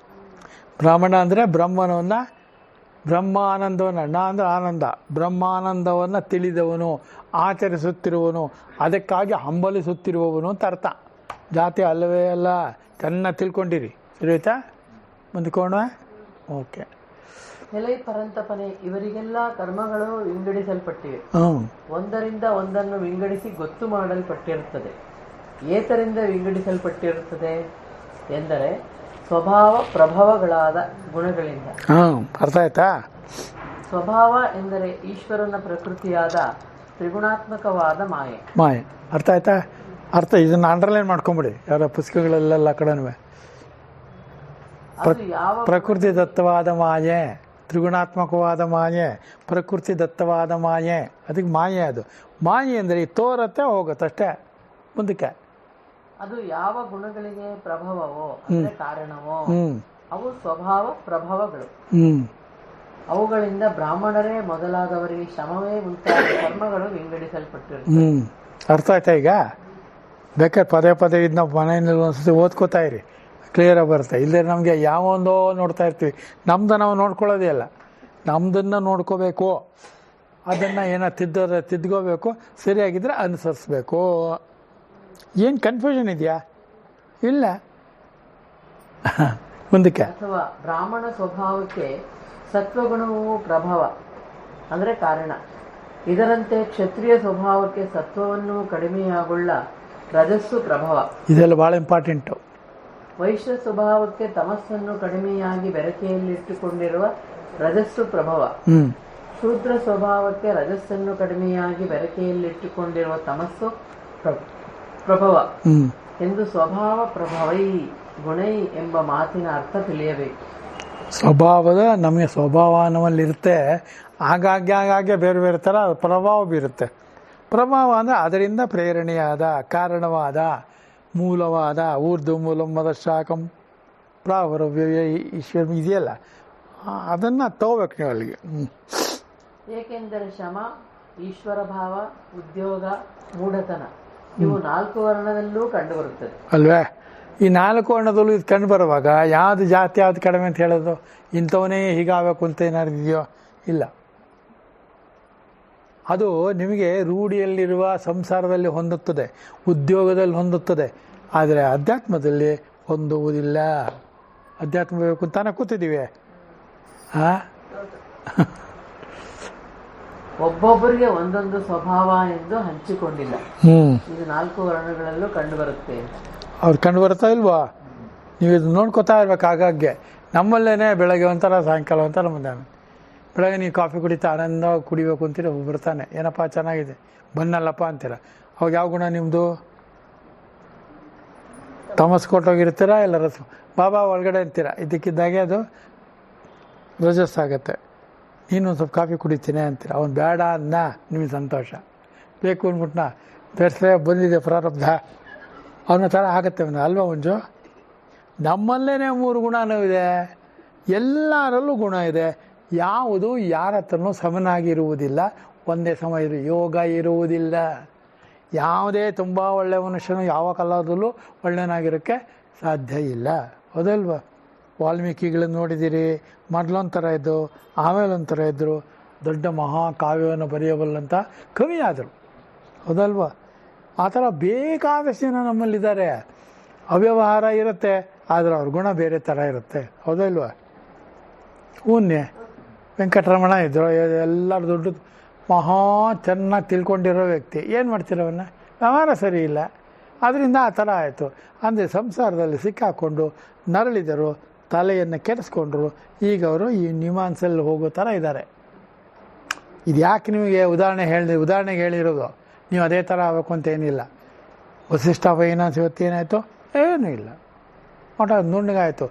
ಬ್ರಾಹ್ಮಣ ಅಂದರೆ ಬ್ರಹ್ಮನವನ್ನು, ಬ್ರಹ್ಮಾನಂದವನ್ನು, ಅಣ್ಣ ಅಂದರೆ ಆನಂದ, ಬ್ರಹ್ಮಾನಂದವನ್ನು ತಿಳಿದವನು, ಆಚರಿಸುತ್ತಿರುವವನು, ಅದಕ್ಕಾಗಿ ಹಂಬಲಿಸುತ್ತಿರುವವನು ಅಂತ ಅರ್ಥ. ಜಾತಿ ಅಲ್ಲವೇ ಅಲ್ಲ. ಚೆನ್ನಾಗಿ ತಿಳ್ಕೊಂಡಿರಿ. ಸರಿ ಆಯ್ತಾ? ಮುಂದ್ಕೋಣ. ಓಕೆ. ಎಲೈ ಪರಂತಪನೆ, ಇವರಿಗೆಲ್ಲ ಕರ್ಮಗಳು ವಿಂಗಡಿಸಲ್ಪಟ್ಟಿವೆ. ಒಂದರಿಂದ ಒಂದನ್ನು ವಿಂಗಡಿಸಿ ಗೊತ್ತು ಮಾಡಲ್ಪಟ್ಟಿರುತ್ತದೆ. ಏತರಿಂದ ವಿಂಗಡಿಸಲ್ಪಟ್ಟಿರುತ್ತದೆ ಎಂದರೆ ಸ್ವಭಾವ ಪ್ರಭವಗಳಾದ ಗುಣಗಳಿಂದ. ಅರ್ಥ ಆಯ್ತಾ? ಸ್ವಭಾವ ಎಂದರೆ ಈಶ್ವರನ ಪ್ರಕೃತಿಯಾದ ತ್ರಿಗುಣಾತ್ಮಕವಾದ ಮಾಯೆ. ಮಾಯೆ ಅರ್ಥ ಆಯ್ತಾ? ಅರ್ಥ ಇದನ್ನು ಅಂಡರ್ಲೈನ್ ಮಾಡ್ಕೊಂಬಿಡಿ ಯಾರ ಪುಸ್ತಕಗಳೆಲ್ಲ ಕಡೆನೂ. ಅದು ಯಾವ ಪ್ರಕೃತಿ ದತ್ತವಾದ ಮಾಯೆ, ತ್ರಿಗುಣಾತ್ಮಕವಾದ ಮಾಯೆ, ಪ್ರಕೃತಿ ದತ್ತವಾದ ಮಾಯೆ. ಅದಕ್ಕೆ ಮಾಯೆ. ಅದು ಮಾಯೆ ಅಂದರೆ ತೋರತ್ತೆ ಹೋಗುತ್ತೆ ಅಷ್ಟೇ, ಮುಂದಕ್ಕೆ. ಅದು ಯಾವ ಗುಣಗಳಿಗೆ ಪ್ರಭಾವವೋ ಅಂದರೆ ಕಾರಣವೋ ಅವು ಸ್ವಭಾವ ಪ್ರಭಾವಗಳು. ಅವುಗಳಿಂದ ಬ್ರಾಹ್ಮಣರೇ ಮೊದಲಾದವರಿಗೆ ಶ್ರಮವೇ ಮುಂತಾದ ಕರ್ಮಗಳು ವಿಂಗಡಿಸಲ್ಪಟ್ಟಿರುತ್ತವೆ. ಅರ್ಥ ಆಯ್ತಾ? ಈಗ ಬೇಕಾದ್ರೆ ಪದೇ ಪದೇ ಇದನ್ನ ಮನೆಯಲ್ಲಿ ಒಂದ್ಸತಿ ಓದ್ಕೋತಾ ಇರಿ, ಕ್ಲಿಯರಾಗಿ ಬರುತ್ತೆ. ಇಲ್ಲದೆ ನಮಗೆ ಯಾವೊಂದೋ ನೋಡ್ತಾ ಇರ್ತೀವಿ. ನಮ್ದು ನಾವು ನೋಡ್ಕೊಳ್ಳೋದೇ ಅಲ್ಲ, ನಮ್ದನ್ನು ನೋಡ್ಕೋಬೇಕು, ಅದನ್ನು ಏನೋ ತಿದ್ಕೋಬೇಕು, ಸರಿಯಾಗಿದ್ದರೆ ಅನುಸರಿಸ್ಬೇಕು. ಏನು ಕನ್ಫ್ಯೂಷನ್ ಇದೆಯಾ? ಇಲ್ಲ. ಮುಂದಕ್ಕೆ. ಅಥವಾ ಬ್ರಾಹ್ಮಣ ಸ್ವಭಾವಕ್ಕೆ ಸತ್ವಗುಣವು ಪ್ರಭಾವ ಅಂದರೆ ಕಾರಣ. ಇದರಂತೆ ಕ್ಷತ್ರಿಯ ಸ್ವಭಾವಕ್ಕೆ ಸತ್ವವನ್ನು ಕಡಿಮೆಯಾಗುಳ್ಳ ರಜಸ್ಸು ಪ್ರಭಾವ. ಇದೆಲ್ಲ ಭಾಳ ಇಂಪಾರ್ಟೆಂಟು. ವೈಶ್ಯ ಸ್ವಭಾವಕ್ಕೆ ತಮಸ್ಸನ್ನು ಕಡಿಮೆಯಾಗಿ ಬೆರಕೆಯಲ್ಲಿಟ್ಟುಕೊಂಡಿರುವ ರಜಸ್ಸು ಪ್ರಭಾವ. ಶೂದ್ರ ಸ್ವಭಾವಕ್ಕೆ ರಜಸ್ಸನ್ನು ಕಡಿಮೆಯಾಗಿ ಬೆರಕೆಯಲ್ಲಿಟ್ಟುಕೊಂಡಿರುವ ತಮಸ್ಸು ಪ್ರಭಾವ ಎಂದು ಸ್ವಭಾವ ಪ್ರಭವೈ ಗುಣೈ ಎಂಬ ಮಾತಿನ ಅರ್ಥ ತಿಳಿಯಬೇಕು. ಸ್ವಭಾವದ ನಮಗೆ ಸ್ವಭಾವ ನಮ್ಮಲ್ಲಿರುತ್ತೆ. ಆಗಾಗ್ಗೆ ಬೇರೆ ಬೇರೆ ಥರ ಪ್ರಭಾವ ಬೀರುತ್ತೆ. ಪ್ರಭಾವ ಅಂದರೆ ಅದರಿಂದ ಪ್ರೇರಣೆಯಾದ, ಕಾರಣವಾದ, ಮೂಲವಾದ, ಊರ್ಧ್ವ ಮೂಲಂ ಮದಶಾಕಂ ಪ್ರಾವರವ್ಯ ಈಶ್ವರ ಇದೆಯಲ್ಲ, ಅದನ್ನು ತಗೋಬೇಕು ನೀವು ಅಲ್ಲಿಗೆ. ಏಕೆಂದರೆ ಶಮ, ಈಶ್ವರ ಭಾವ, ಉದ್ಯೋಗ, ಮೂಢತನ ಇವು 4 ವರ್ಣದಲ್ಲೂ ಕಂಡುಬರುತ್ತದೆ ಅಲ್ವೇ? ಈ 4 ವರ್ಣದಲ್ಲೂ ಇದು ಕಂಡು ಬರುವಾಗ ಯಾವುದು ಜಾತಿ ಯಾವುದು ಕಡಿಮೆ ಅಂತ ಹೇಳೋದು? ಇಂಥವನೇ ಹೀಗಾಗಬೇಕು ಅಂತ ಏನಾದ್ರು ಇದೆಯೋ? ಇಲ್ಲ. ಅದು ನಿಮಗೆ ರೂಢಿಯಲ್ಲಿರುವ ಸಂಸಾರದಲ್ಲಿ ಹೊಂದುತ್ತದೆ, ಉದ್ಯೋಗದಲ್ಲಿ ಹೊಂದುತ್ತದೆ, ಆದರೆ ಅಧ್ಯಾತ್ಮದಲ್ಲಿ ಹೊಂದುವುದಿಲ್ಲ. ಅಧ್ಯಾತ್ಮ ಬೇಕು ಅಂತಾನೆ ಕೂತಿದ್ದೀವಿ. ಒಬ್ಬೊಬ್ಬರಿಗೆ ಒಂದೊಂದು ಸ್ವಭಾವ ಎಂದು ಹಂಚಿಕೊಂಡಿಲ್ಲ. ಇದು 4 ವರ್ಣಗಳಲ್ಲೂ ಕಂಡುಬರುತ್ತೆ. ಅವ್ರು ಕಂಡು ಬರ್ತಾ ಇಲ್ವಾ? ನೀವು ಇದು ನೋಡ್ಕೋತಾ ಇರ್ಬೇಕು ಆಗಾಗ್ಗೆ. ನಮ್ಮಲ್ಲೇ ಬೆಳಗ್ಗೆ ಒಂಥರ, ಸಾಯಂಕಾಲ ಒಂಥರ, ಮಧ್ಯಾಹ್ನ. ಬೆಳಗ್ಗೆ ನೀವು ಕಾಫಿ ಕುಡಿತಾ ಆನಂದ ಕುಡಿಬೇಕು ಅಂತೀರ, ಬರ್ತಾನೆ, ಏನಪ್ಪ ಚೆನ್ನಾಗಿದೆ ಬನ್ನಲ್ಲಪ್ಪ ಅಂತೀರ. ಅವಾಗ ಯಾವ ಗುಣ ನಿಮ್ಮದು? ತಮಸ್ ಕೊಟ್ಟೋಗಿರ್ತೀರ, ಇಲ್ಲ ರಸ ಬಾಬಾ ಒಳಗಡೆ ಅಂತೀರ. ಇದಕ್ಕಿದ್ದಾಗೆ ಅದು ರಜಸ್ ಆಗುತ್ತೆ. ನೀನು ಒಂದು ಸ್ವಲ್ಪ ಕಾಫಿ ಕುಡಿತೀನಿ ಅಂತೀರ. ಅವನು ಬೇಡ ಅನ್ನ, ನಿಮಗೆ ಸಂತೋಷ. ಬೇಕು ಅಂದ್ಬಿಟ್ನಾ, ಬೆರ್ಸೆ ಬಂದಿದೆ ಪ್ರಾರಬ್ಧ, ಅವನ ಥರ ಆಗುತ್ತೆ ಅವನು ಅಲ್ವಾ? ಮುಂಜು ನಮ್ಮಲ್ಲೇ 3 ಗುಣನೂ ಇದೆ, ಎಲ್ಲರಲ್ಲೂ ಗುಣ ಇದೆ. ಯಾವುದು ಯಾರ ಹತ್ರನೂ ಸಮನಾಗಿರುವುದಿಲ್ಲ, ಒಂದೇ ಸಮ ಯೋಗ ಇರುವುದಿಲ್ಲ. ಯಾವುದೇ ತುಂಬ ಒಳ್ಳೆಯ ಮನುಷ್ಯನು ಯಾವ ಕಾಲದಲ್ಲೂ ಒಳ್ಳೆಯನಾಗಿರೋಕ್ಕೆ ಸಾಧ್ಯ ಇಲ್ಲ. ಹೌದಲ್ವ? ವಾಲ್ಮೀಕಿಗಳನ್ನು ನೋಡಿದ್ದೀರಿ, ಮೊದಲೊಂಥರ ಇದ್ದು, ಆಮೇಲೆ ಒಂಥರ ಇದ್ದರು, ದೊಡ್ಡ ಮಹಾಕಾವ್ಯವನ್ನು ಬರೆಯಬಲ್ಲಂಥ ಕವಿ ಆದರು. ಹೌದಲ್ವ? ಆ ಥರ ಬೇಕಾದಷ್ಟು ಜನ ನಮ್ಮಲ್ಲಿದ್ದಾರೆ. ಅವ್ಯವಹಾರ ಇರುತ್ತೆ, ಆದರೆ ಅವ್ರ ಗುಣ ಬೇರೆ ಥರ ಇರುತ್ತೆ. ಹೌದಲ್ವ? ಹೂನ್ಯ ವೆಂಕಟರಮಣ ಇದ್ದರು, ಎಲ್ಲರೂ ದೊಡ್ಡ ಮಹಾ ಚೆನ್ನಾಗಿ ತಿಳ್ಕೊಂಡಿರೋ ವ್ಯಕ್ತಿ. ಏನು ಮಾಡ್ತಿರೋವನ್ನ? ವ್ಯವಹಾರ ಸರಿ ಇಲ್ಲ, ಅದರಿಂದ ಆ ಥರ ಆಯಿತು. ಅಂದರೆ ಸಂಸಾರದಲ್ಲಿ ಸಿಕ್ಕಾಕ್ಕೊಂಡು ನರಳಿದರು, ತಲೆಯನ್ನು ಕೆಡಿಸ್ಕೊಂಡ್ರು. ಈಗ ಅವರು ಈ ನಿಮಾನ್ಸಲ್ಲಿ ಹೋಗೋ ಥರ ಇದ್ದಾರೆ. ಇದು ಯಾಕೆ ನಿಮಗೆ ಉದಾಹರಣೆಗೆ ಹೇಳಿರೋದು? ನೀವು ಅದೇ ಥರ ಆಗಬೇಕು ಅಂತ ಏನಿಲ್ಲ. ವಸಿಷ್ಠ ಫೈನಾನ್ಸ್ ಇವತ್ತೇನಾಯಿತು? ಏನೂ ಇಲ್ಲ, ಒಟ್ಟು ಅದು ನುಣ್ಣಗಾಯಿತು.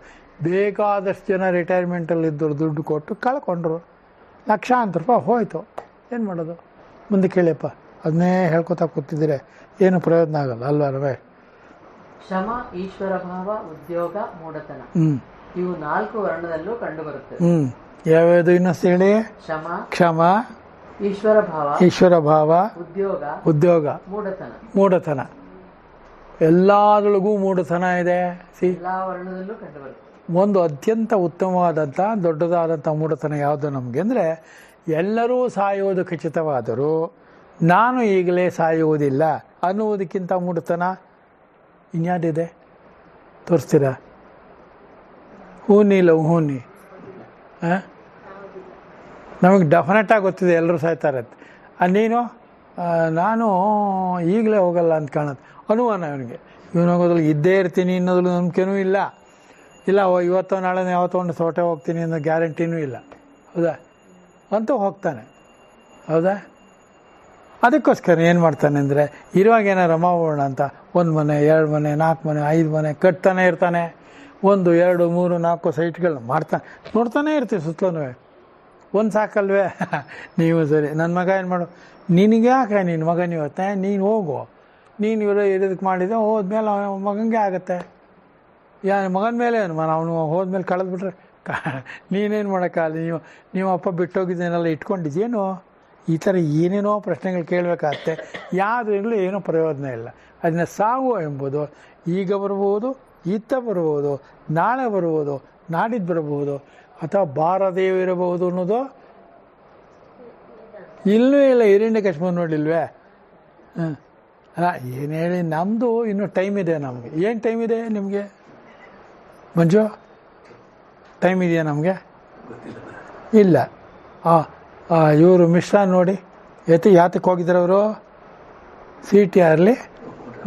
ಬೇಕಾದಷ್ಟು ಜನ ರಿಟೈರ್ಮೆಂಟಲ್ಲಿದ್ದರು, ದುಡ್ಡು ಕೊಟ್ಟು ಕಳ್ಕೊಂಡ್ರು, ಲಕ್ಷಾಂತರ ರೂಪಾಯಿ ಹೋಯಿತು. ಏನು ಮಾಡೋದು? ಮುಂದೆ ಕೇಳಿಯಪ್ಪ, ಅದನ್ನೇ ಹೇಳ್ಕೊತಾ ಕೂತಿದ್ರೆ ಏನು ಪ್ರಯೋಜನ ಆಗಲ್ಲ ಅಲ್ವಾ ರಮೇಶ್? ಕ್ಷಮ, ಈಶ್ವರ ಭಾವ, ಉದ್ಯೋಗ, ಮೂಢತನ ಹ್ಞೂ ಇವು 4 ವರ್ಣದಲ್ಲೂ ಕಂಡುಬರುತ್ತದೆ. ಹ್ಞೂ ಯಾವ್ಯಾವುದು ಇನ್ನೊಂದು ಹೇಳಿ? ಕ್ಷಮ, ಕ್ಷಮ, ಈಶ್ವರ ಭಾವ, ಈಶ್ವರ ಭಾವ, ಉದ್ಯೋಗ, ಮೂಢತನ. ಎಲ್ಲದರೊಳಗೂ ಮೂಢತನ ಇದೆ. ಎಲ್ಲಾ ವರ್ಣದಲ್ಲೂ ಕಂಡುಬರುತ್ತದೆ. ಒಂದು ಅತ್ಯಂತ ಉತ್ತಮವಾದಂಥ ದೊಡ್ಡದಾದಂಥ ಮೂಢತನ ಯಾವುದು ನಮಗೆ ಅಂದರೆ, ಎಲ್ಲರೂ ಸಾಯುವುದು ಖಚಿತವಾದರೂ ನಾನು ಈಗಲೇ ಸಾಯುವುದಿಲ್ಲ ಅನ್ನುವುದಕ್ಕಿಂತ ಮೂಢತನ ಇನ್ಯಾವುದಿದೆ ತೋರಿಸ್ತೀರಾ? ಹೂನಿ ಲವ್ ಹೂನಿ. ನಮಗೆ ಡೆಫಿನೆಟಾಗಿ ಗೊತ್ತಿದೆ ಎಲ್ಲರೂ ಸಾಯ್ತಾರೆ ಅಂತ. ನೀನು ನಾನು ಈಗಲೇ ಹೋಗಲ್ಲ ಅಂತ ಕಾಣುತ್ತೆ ಅನುಮಾನ ಇವನಿಗೆ. ಇವನು ಹೋಗೋದ್ರಲ್ಲಿ ಇದ್ದೇ ಇರ್ತೀನಿ ಅನ್ನೋದ್ರಲ್ಲಿ ನಂಬಿಕೆನೂ ಇಲ್ಲ. ಇವತ್ತೋ ನಾಳೆ ಯಾವತ್ತೋ ಒಂದು ಸೋಟೆ ಹೋಗ್ತೀನಿ ಅನ್ನೋ ಗ್ಯಾರಂಟಿನೂ ಇಲ್ಲ. ಹೌದಾ? ಅಂತೂ ಹೋಗ್ತಾನೆ. ಹೌದಾ? ಅದಕ್ಕೋಸ್ಕರ ಏನು ಮಾಡ್ತಾನೆ ಅಂದರೆ, ಇರುವಾಗ ಏನಾರು ಮಾಡೋಣ ಅಂತ 1 ಮನೆ 2 ಮನೆ 4 ಮನೆ 5 ಮನೆ ಕಟ್ತಾನೆ ಇರ್ತಾನೆ. 1 2 3 4 ಸೈಟ್ಗಳನ್ನ ಮಾಡ್ತಾನೆ. ನೋಡ್ತಾನೆ ಇರ್ತೀವಿ ಸುತ್ತಲೂ. ಒಂದು ಸಾಕಲ್ವೇ? ನೀವು ಸರಿ ನನ್ನ ಮಗ ಏನು ಮಾಡು, ನಿನಗೆ ಯಾಕೆ ನಿನ್ನ ಮಗನ ಇವತ್ತೆ, ನೀನು ಹೋಗು, ನೀನು ಇದಕ್ಕೆ ಮಾಡಿದೆ ಹೋದ್ಮೇಲೆ ಮಗನಿಗೆ ಆಗುತ್ತೆ. ಮಗನ ಮೇಲೆ ಏನು ಅವನು ಹೋದ್ಮೇಲೆ ಕಳೆದ್ಬಿಟ್ರೆ ನೀನೇನು ಮಾಡೋಕ್ಕಾಗಲ್ಲ. ನೀವು ಅಪ್ಪ ಬಿಟ್ಟೋಗಿದ್ದೇನೆಲ್ಲ ಇಟ್ಕೊಂಡಿದ್ದೇನು? ಈ ಥರ ಏನೇನೋ ಪ್ರಶ್ನೆಗಳು ಕೇಳಬೇಕಾಗತ್ತೆ. ಯಾವುದರಲ್ಲೂ ಏನೂ ಪ್ರಯೋಜನ ಇಲ್ಲ. ಅದನ್ನ ಸಾವು ಎಂಬುದು ಈಗ ಬರ್ಬೋದು, ಇತ್ತ ಬರ್ಬೋದು, ನಾಳೆ ಬರ್ಬೋದು, ನಾಡಿದ್ದು ಬರಬಹುದು, ಅಥವಾ ಬಾರದೇ ಇರಬಹುದು ಅನ್ನೋದು ಇಲ್ಲೂ ಇಲ್ಲ. ಹಿರಣ್ಯಕಶ್ಯಪ ನೋಡಿಲ್ವೇ? ಅಲ್ಲ ಏನು ಹೇಳಿ, ನಮ್ಮದು ಇನ್ನೂ ಟೈಮ್ ಇದೆ. ನಮಗೆ ಏನು ಟೈಮ್ ಇದೆ ನಿಮಗೆ ಮಂಜು? ಟೈಮ್ ಇದೆಯಾ ನಮಗೆ? ಇಲ್ಲ. ಇವರು ಮಿಶ್ರಾ ನೋಡಿ ಯಾತಕ್ಕೆ ಹೋಗಿದ್ರು ಅವರು? CTRಲಿ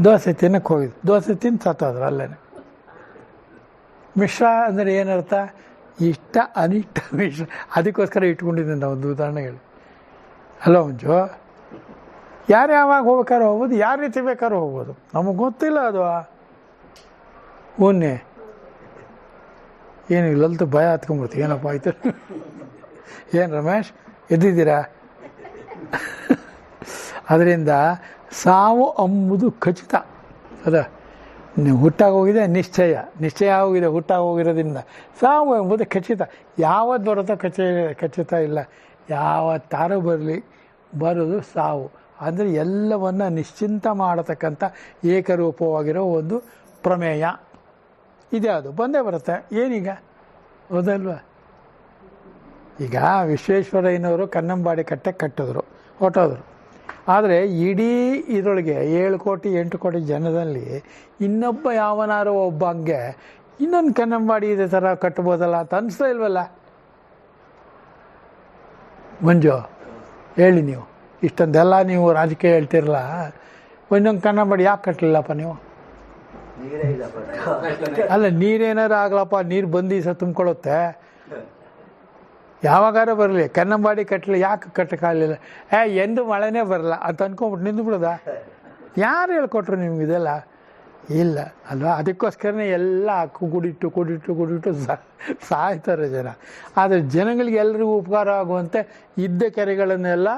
ದೋಸೆ ತಿನ್ನಕ್ಕೆ ಹೋಗಿದ್ರು. ದೋಸೆ ತಿಂದು ಸತ್ತೋದ್ರು ಅಲ್ಲೇ. ಮಿಶ್ರಾ ಅಂದರೆ ಏನರ್ಥ? ಇಷ್ಟ ಅನಿಷ್ಟ ಮಿಶ್ರ. ಅದಕ್ಕೋಸ್ಕರ ಇಟ್ಕೊಂಡಿದ್ದೀನಿ ನಾವು ಒಂದು ಉದಾಹರಣೆ ಹೇಳಿ. ಹಲೋ ಮಂಜು, ಯಾರು ಯಾವಾಗ ಹೋಗ್ಬೇಕಾದ್ರೆ ಹೋಗ್ಬೋದು, ಯಾವ ರೀತಿ ಬೇಕಾದ್ರೂ ಹೋಗ್ಬೋದು. ನಮಗೆ ಗೊತ್ತಿಲ್ಲ ಅದು. ಉನ್ನೆ ಏನು ಇಲ್ಲಂತೂ ಭಯ ಹತ್ಕೊಂಡ್ಬಿಡ್ತೀವಿ. ಏನಪ್ಪ ಆಯ್ತು? ಏನು ರಮೇಶ್ ಎದ್ದಿದ್ದೀರಾ? ಅದರಿಂದ ಸಾವು ಎಂಬುದು ಖಚಿತ. ಅದ ಹುಟ್ಟಾಗೋಗಿದೆ, ನಿಶ್ಚಯ ಆಗೋಗಿದೆ. ಹುಟ್ಟಾಗೋಗಿರೋದ್ರಿಂದ ಸಾವು ಎಂಬುದು ಖಚಿತ. ಯಾವತ್ತು ಬರುತ್ತೋ ಖಚಿತ ಇಲ್ಲ. ಯಾವತ್ತಾರು ಬರೋದು ಸಾವು. ಅಂದರೆ ಎಲ್ಲವನ್ನ ನಿಶ್ಚಿಂತ ಮಾಡತಕ್ಕಂಥ ಏಕರೂಪವಾಗಿರೋ ಒಂದು ಪ್ರಮೇಯ ಇದೆ. ಅದು ಬಂದೇ ಬರುತ್ತೆ. ಏನೀಗ? ಹೌದಲ್ವ? ಈಗ ವಿಶ್ವೇಶ್ವರಯ್ಯನವರು ಕನ್ನಂಬಾಡಿ ಕಟ್ಟೆ ಕಟ್ಟಿದ್ರು, ಹೊಟ್ಟೋದ್ರು. ಆದರೆ ಇಡೀ ಇದರೊಳಗೆ 7 ಕೋಟಿ 8 ಕೋಟಿ ಜನದಲ್ಲಿ ಇನ್ನೊಬ್ಬ ಯಾವನಾರು ಒಬ್ಬ ಹಂಗೆ ಇನ್ನೊಂದು ಕನ್ನಂಬಾಡಿ ಇದೇ ಥರ ಕಟ್ಬೋದಲ್ಲ ಅಂತ ಅನಿಸ್ತಾ ಇಲ್ವಲ್ಲ ಮಂಜು? ಹೇಳಿ ನೀವು. ಇಷ್ಟೊಂದೆಲ್ಲ ನೀವು ರಾಜಕೀಯ ಹೇಳ್ತಿರಲ್ಲ, ಇನ್ನೊಂದು ಕನ್ನಂಬಾಡಿ ಯಾಕೆ ಕಟ್ಟಲಿಲ್ಲಪ್ಪ ನೀವು? ಅಲ್ಲ, ನೀರೇನಾರು ಆಗ್ಲಪ್ಪ, ನೀರು ಬಂದು ಸಹ ತುಂಬ್ಕೊಳ್ಳುತ್ತೆ. ಯಾವಾಗಾರ ಬರಲಿ, ಕನ್ನಂಬಾಡಿ ಕಟ್ಟಲಿ, ಯಾಕೆ ಕಟ್ಟಕ್ಕಾಗಲಿಲ್ಲ? ಎಂದು ಮಳೆನೇ ಬರಲ್ಲ ಅಂತ ಅನ್ಕೊಂಬಿಟ್ಟು ನಿಂದು ಬಿಡೋದ? ಯಾರು ಹೇಳ್ಕೊಟ್ರು ನಿಮ್ಗೆ ಇದೆಲ್ಲ? ಇಲ್ಲ ಅಲ್ವಾ? ಅದಕ್ಕೋಸ್ಕರನೇ ಎಲ್ಲ ಕುಡಿಟ್ಟು ಸಾಯ್ತಾರೆ ಜನ. ಆದರೆ ಜನಗಳಿಗೆ ಎಲ್ರಿಗೂ ಉಪಕಾರ ಆಗುವಂತೆ ಇದ್ದ ಕೆರೆಗಳನ್ನೆಲ್ಲ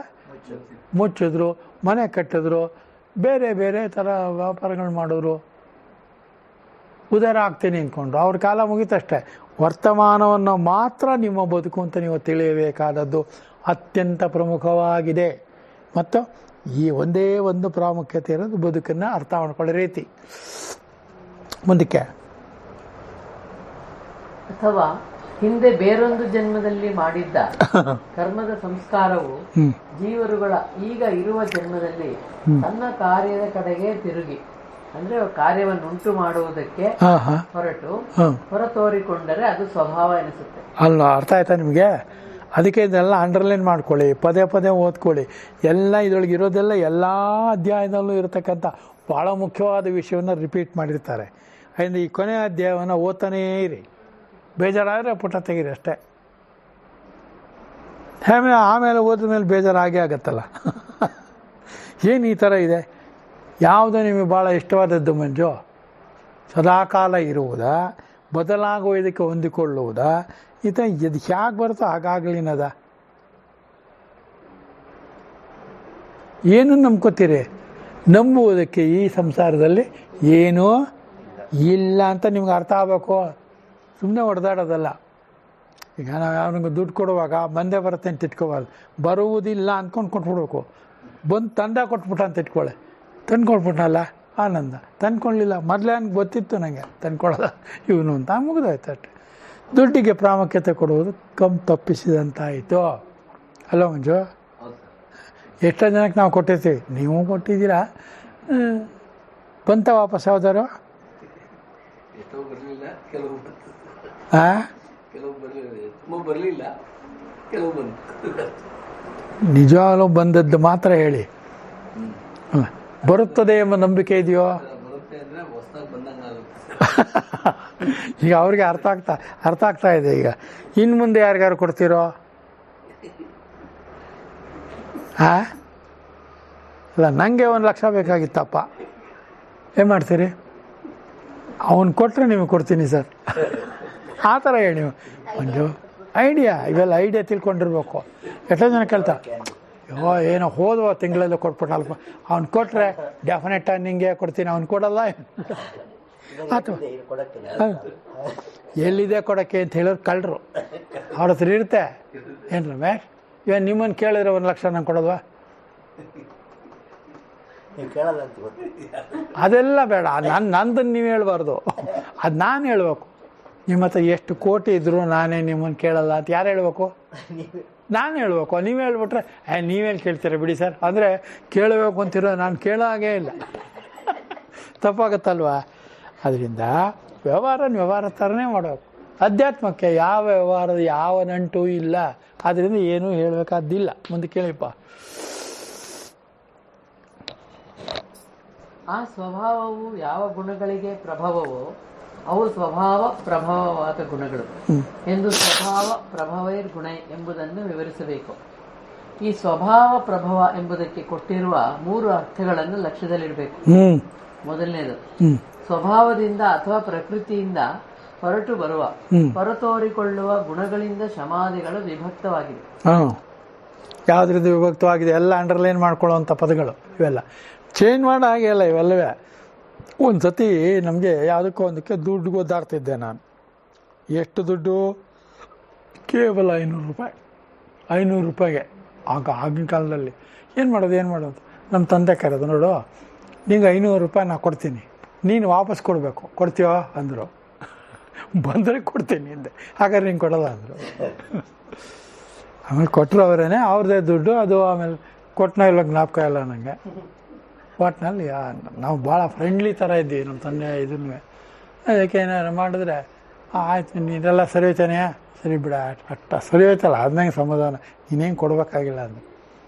ಮುಚ್ಚಿದ್ರು, ಮನೆ ಕಟ್ಟಿದ್ರು, ಬೇರೆ ಬೇರೆ ಥರ ವ್ಯಾಪಾರಗಳು ಮಾಡಿದ್ರು. ಉದಾರ ಆಗ್ತೀನಿ ಅಂದ್ಕೊಂಡ್ರು. ಅವ್ರ ಕಾಲ ಮುಗಿತಷ್ಟೇ. ವರ್ತಮಾನವನ್ನು ಮಾತ್ರ ನಿಮ್ಮ ಬದುಕು ಅಂತ ನೀವು ತಿಳಿಯಬೇಕಾದದ್ದು ಅತ್ಯಂತ ಪ್ರಮುಖವಾಗಿದೆ. ಮತ್ತು ಈ ಒಂದೇ ಒಂದು ಪ್ರಾಮುಖ್ಯತೆ ಇರೋದು ಬದುಕನ್ನು ಅರ್ಥ ಮಾಡ್ಕೊಳ್ಳೋ ರೀತಿ. ಮುಂದಕ್ಕೆ ಅಥವಾ ಹಿಂದೆ ಬೇರೊಂದು ಜನ್ಮದಲ್ಲಿ ಮಾಡಿದ್ದ ಕರ್ಮದ ಸಂಸ್ಕಾರವು ಜೀವರುಗಳ ಈಗ ಇರುವ ಜನ್ಮದಲ್ಲಿ ತನ್ನ ಕಾರ್ಯದ ಕಡೆಗೆ ತಿರುಗಿ, ಅಂದ್ರೆ ಕಾರ್ಯವನ್ನುಂಟು ಮಾಡುವುದಕ್ಕೆ ಹೊರತೋರಿಕೊಂಡರೆ ಅದು ಸ್ವಭಾವ ಎನಿಸುತ್ತೆ. ಅಲ್ಲ, ಅರ್ಥ ಆಯ್ತಾ ನಿಮಗೆ? ಅದಕ್ಕೆ ಇದೆಲ್ಲ ಅಂಡರ್ಲೈನ್ ಮಾಡ್ಕೊಳ್ಳಿ, ಪದೇ ಪದೇ ಓದ್ಕೊಳ್ಳಿ. ಎಲ್ಲ ಇದರೊಳಗೆ ಇರೋದೆಲ್ಲ ಎಲ್ಲ ಅಧ್ಯಾಯದಲ್ಲೂ ಇರತಕ್ಕಂಥ ಭಾಳ ಮುಖ್ಯವಾದ ವಿಷಯವನ್ನು ರಿಪೀಟ್ ಮಾಡಿರ್ತಾರೆ. ಅದರಿಂದ ಈ ಕೊನೆಯ ಅಧ್ಯಾಯವನ್ನು ಓದ್ತಾನೇ ಇರಿ. ಬೇಜಾರಾದರೆ ಪುಟ ತೆಗೀರಿ ಅಷ್ಟೇ. ಆಮೇಲೆ ಓದಿದ ಮೇಲೆ ಬೇಜಾರಾಗೇ ಆಗತ್ತಲ್ಲ. ಏನು ಈ ಥರ ಇದೆ? ಯಾವುದು ನಿಮಗೆ ಭಾಳ ಇಷ್ಟವಾದದ್ದು ಮಂಜು? ಸದಾಕಾಲ ಇರುವುದಾ, ಬದಲಾಗುವ ಇದಕ್ಕೆ ಹೊಂದಿಕೊಳ್ಳುವುದಾ, ಈ ಥರ ಇದು ಹೇಗೆ ಬರುತ್ತೋ ಹಾಗಾಗ್ಲಿನದ? ಏನು ನಂಬ್ಕೋತೀರಿ? ನಂಬುವುದಕ್ಕೆ ಈ ಸಂಸಾರದಲ್ಲಿ ಏನೂ ಇಲ್ಲ ಅಂತ ನಿಮ್ಗೆ ಅರ್ಥ ಆಗಬೇಕು. ಸುಮ್ಮನೆ ಹೊಡೆದಾಡೋದಲ್ಲ. ಈಗ ನಾವು ಅವನಿಗೆ ದುಡ್ಡು ಕೊಡುವಾಗ ಬಂದೇ ಬರುತ್ತೆ ಅಂತ ಇಟ್ಕೋಬಾರ್ದು. ಬರುವುದಿಲ್ಲ ಅಂದ್ಕೊಂಡು ಕೊಟ್ಬಿಡ್ಬೇಕು. ಬಂದು ತಂದ ಕೊಟ್ಬಿಟ್ಟ ಅಂತ ಇಟ್ಕೊಳ್ಳೆ. ತಂದ್ಕೊಟ್ಬಿಟ್ನಲ್ಲ ಆನಂದ. ತಂದ್ಕೊಳ್ಳಿಲ್ಲ, ಮೊದಲೇ ನನಗೆ ಗೊತ್ತಿತ್ತು ನನಗೆ ತಂದ್ಕೊಳ್ಳೋದ ಇವನು ಅಂತ, ಮುಗಿದೋಯ್ತು ಅಷ್ಟೆ. ದುಡ್ಡಿಗೆ ಪ್ರಾಮುಖ್ಯತೆ ಕೊಡುವುದು ತಪ್ಪಿಸಿದಂತಾಯಿತು. ಅಲ್ಲ ಮಂಜು? ಎಷ್ಟೋ ಜನಕ್ಕೆ ನಾವು ಕೊಟ್ಟಿರ್ತೀವಿ, ನೀವು ಕೊಟ್ಟಿದ್ದೀರಾ, ಬಂತ ವಾಪಸ್ ಯಾವ್ದಾರು? ನಿಜವಾಗ್ಲೂ ಬಂದದ್ದು ಮಾತ್ರ ಹೇಳಿ. ಬರುತ್ತದೆ ಎಂಬ ನಂಬಿಕೆ ಇದೆಯೋ? ಈಗ ಅವ್ರಿಗೆ ಅರ್ಥ ಆಗ್ತಾ ಇದೆ. ಈಗ ಇನ್ನು ಮುಂದೆ ಯಾರಿಗಾರು ಕೊಡ್ತೀರೋ? ಅಲ್ಲ, ನನಗೆ 1 ಲಕ್ಷ ಬೇಕಾಗಿತ್ತಪ್ಪ, ಏನು ಮಾಡ್ತೀರಿ? ಅವನು ಕೊಟ್ಟರೆ ನಿಮಗೆ ಕೊಡ್ತೀನಿ ಸರ್, ಆ ಥರ ಹೇಳಿ ನೀವು. ಒಂದು ಐಡಿಯಾ, ಇವೆಲ್ಲ ಐಡಿಯಾ ತಿಳ್ಕೊಂಡಿರ್ಬೇಕು. ಎಷ್ಟೋ ಜನ ಕೇಳ್ತಾರೆ, ಏನೋ ಹೋದವ ತಿಂಗಳೆಲ್ಲ ಕೊಟ್ಬಿಟ್ಟಲ್ಪ, ಅವ್ನು ಕೊಟ್ಟರೆ ಡೆಫಿನೆಟಾಗಿ ನಿಂಗೆ ಕೊಡ್ತೀನಿ, ಅವ್ನು ಕೊಡಲ್ಲ ಅಥವಾ ಎಲ್ಲಿದೆ ಕೊಡೋಕ್ಕೆ ಅಂತ ಹೇಳೋರು ಕಳ್ಳರು. ಅವ್ರ ಹತ್ರ ಇರುತ್ತೆ. ಏನು ರಮೇಶ್, ಇವಾಗ ನಿಮ್ಮನ್ನು ಕೇಳಿದ್ರೆ 1 ಲಕ್ಷ ನಂಗೆ ಕೊಡೋದ್ವಾ? ಅದೆಲ್ಲ ಬೇಡ. ನಂದನ್ನು ನೀವು ಹೇಳ್ಬಾರ್ದು, ಅದು ನಾನು ಹೇಳ್ಬೇಕು. ನಿಮ್ಮ ಹತ್ರ ಎಷ್ಟು ಕೋಟಿ ಇದ್ರು ನಾನೇ ನಿಮ್ಮನ್ನು ಕೇಳಲ್ಲ ಅಂತ ಯಾರು ಹೇಳ್ಬೇಕು? ನಾನು ಹೇಳ್ಬೇಕು. ನೀವು ಹೇಳ್ಬಿಟ್ರೆ ನೀವೇನು ಕೇಳ್ತೀರ ಬಿಡಿ ಸರ್ ಅಂದರೆ ಕೇಳಬೇಕು ಅಂತಿರೋ, ನಾನು ಕೇಳೋ ಹಾಗೇ ಇಲ್ಲ. ತಪ್ಪಾಗತ್ತಲ್ವಾ? ಅದರಿಂದ ವ್ಯವಹಾರ ಥರನೇ ಮಾಡಬೇಕು. ಅಧ್ಯಾತ್ಮಕ್ಕೆ ಯಾವ ವ್ಯವಹಾರದ ಯಾವ ನಂಟು ಇಲ್ಲ. ಆದ್ದರಿಂದ ಏನೂ ಹೇಳಬೇಕಾದ್ದಿಲ್ಲ. ಮುಂದೆ ಕೇಳಿಪ್ಪ. ಆ ಸ್ವಭಾವವು ಯಾವ ಗುಣಗಳಿಗೆ ಪ್ರಭಾವವೋ ಅವು ಸ್ವಭಾವ ಪ್ರಭಾವವಾದ ಗುಣಗಳು ಎಂದು ಸ್ವಭಾವ ಪ್ರಭಾವೈರ್ ಗುಣ ಎಂಬುದನ್ನು ವಿವರಿಸಬೇಕು. ಈ ಸ್ವಭಾವ ಪ್ರಭಾವ ಎಂಬುದಕ್ಕೆ ಕೊಟ್ಟಿರುವ 3 ಅರ್ಥಗಳನ್ನು ಲಕ್ಷ್ಯದಲ್ಲಿಡಬೇಕು. ಮೊದಲನೇದು, ಸ್ವಭಾವದಿಂದ ಅಥವಾ ಪ್ರಕೃತಿಯಿಂದ ಹೊರಟು ಬರುವ ಹೊರತೋರಿಕೊಳ್ಳುವ ಗುಣಗಳಿಂದ ಶಮಾದಿಗಳು ವಿಭಕ್ತವಾಗಿದೆ. ಯಾವುದ್ರಿಂದ ವಿಭಕ್ತವಾಗಿದೆ? ಎಲ್ಲ ಅಂಡರ್ಲೈನ್ ಮಾಡ್ಕೊಳ್ಳುವಂಥ ಪದಗಳು ಇವೆಲ್ಲ. ಚೇಂಜ್ ಮಾಡೋ ಹಾಗೆ ಅಲ್ಲ ಇವೆಲ್ಲವೇ. ಒಂದು ಸತಿ ನಮಗೆ ಯಾವುದಕ್ಕೋ ಒಂದಕ್ಕೆ ದುಡ್ಡು ಒದ್ದಾಡ್ತಿದ್ದೆ ನಾನು. ಎಷ್ಟು ದುಡ್ಡು? ಕೇವಲ 500 ರೂಪಾಯಿ. 500 ರೂಪಾಯಿಗೆ ಆಗಿನ ಕಾಲದಲ್ಲಿ ಏನು ಮಾಡೋದು? ನಮ್ಮ ತಂದೆ ಕರೆದು, ನೋಡು ನಿಂಗೆ 500 ರೂಪಾಯಿ ನಾನು ಕೊಡ್ತೀನಿ, ನೀನು ವಾಪಸ್ ಕೊಡಬೇಕು, ಕೊಡ್ತೀಯೋ ಅಂದರು. ಬಂದರೆ ಕೊಡ್ತೀನಿ ಅಂದೆ. ಹಾಗಾದ್ರೆ ನೀನು ಕೊಡಲ್ಲ ಅಂದರು. ಆಮೇಲೆ ಕೊಟ್ಟರು ಅವರೇನೆ, ಅವ್ರದ್ದೇ ದುಡ್ಡು ಅದು. ಆಮೇಲೆ ಕೊಟ್ಟನ ಇಲ್ಲ ಜ್ಞಾಪಕ ಇಲ್ಲ ನನಗೆ. ಒಟ್ಟಿನಲ್ಲಿ ನಾವು ಭಾಳ ಫ್ರೆಂಡ್ಲಿ ಥರ ಇದ್ದೀವಿ ನಮ್ಮ ತಂದೆ. ಇದನ್ನು ಅದಕ್ಕೆ ಏನಾರು ಮಾಡಿದ್ರೆ ಆಯ್ತು ನೀನೆಲ್ಲ ಸರಿ ಹೋಯ್ತಾನೆ, ಸರಿ ಬಿಡ ಅಟ್ಟ ಸರಿ ಹೋಯ್ತಲ್ಲ, ಅದನ್ನಂಗೆ ಸಮಾಧಾನ, ನೀನೇನು ಕೊಡಬೇಕಾಗಿಲ್ಲ ಅಂದರು.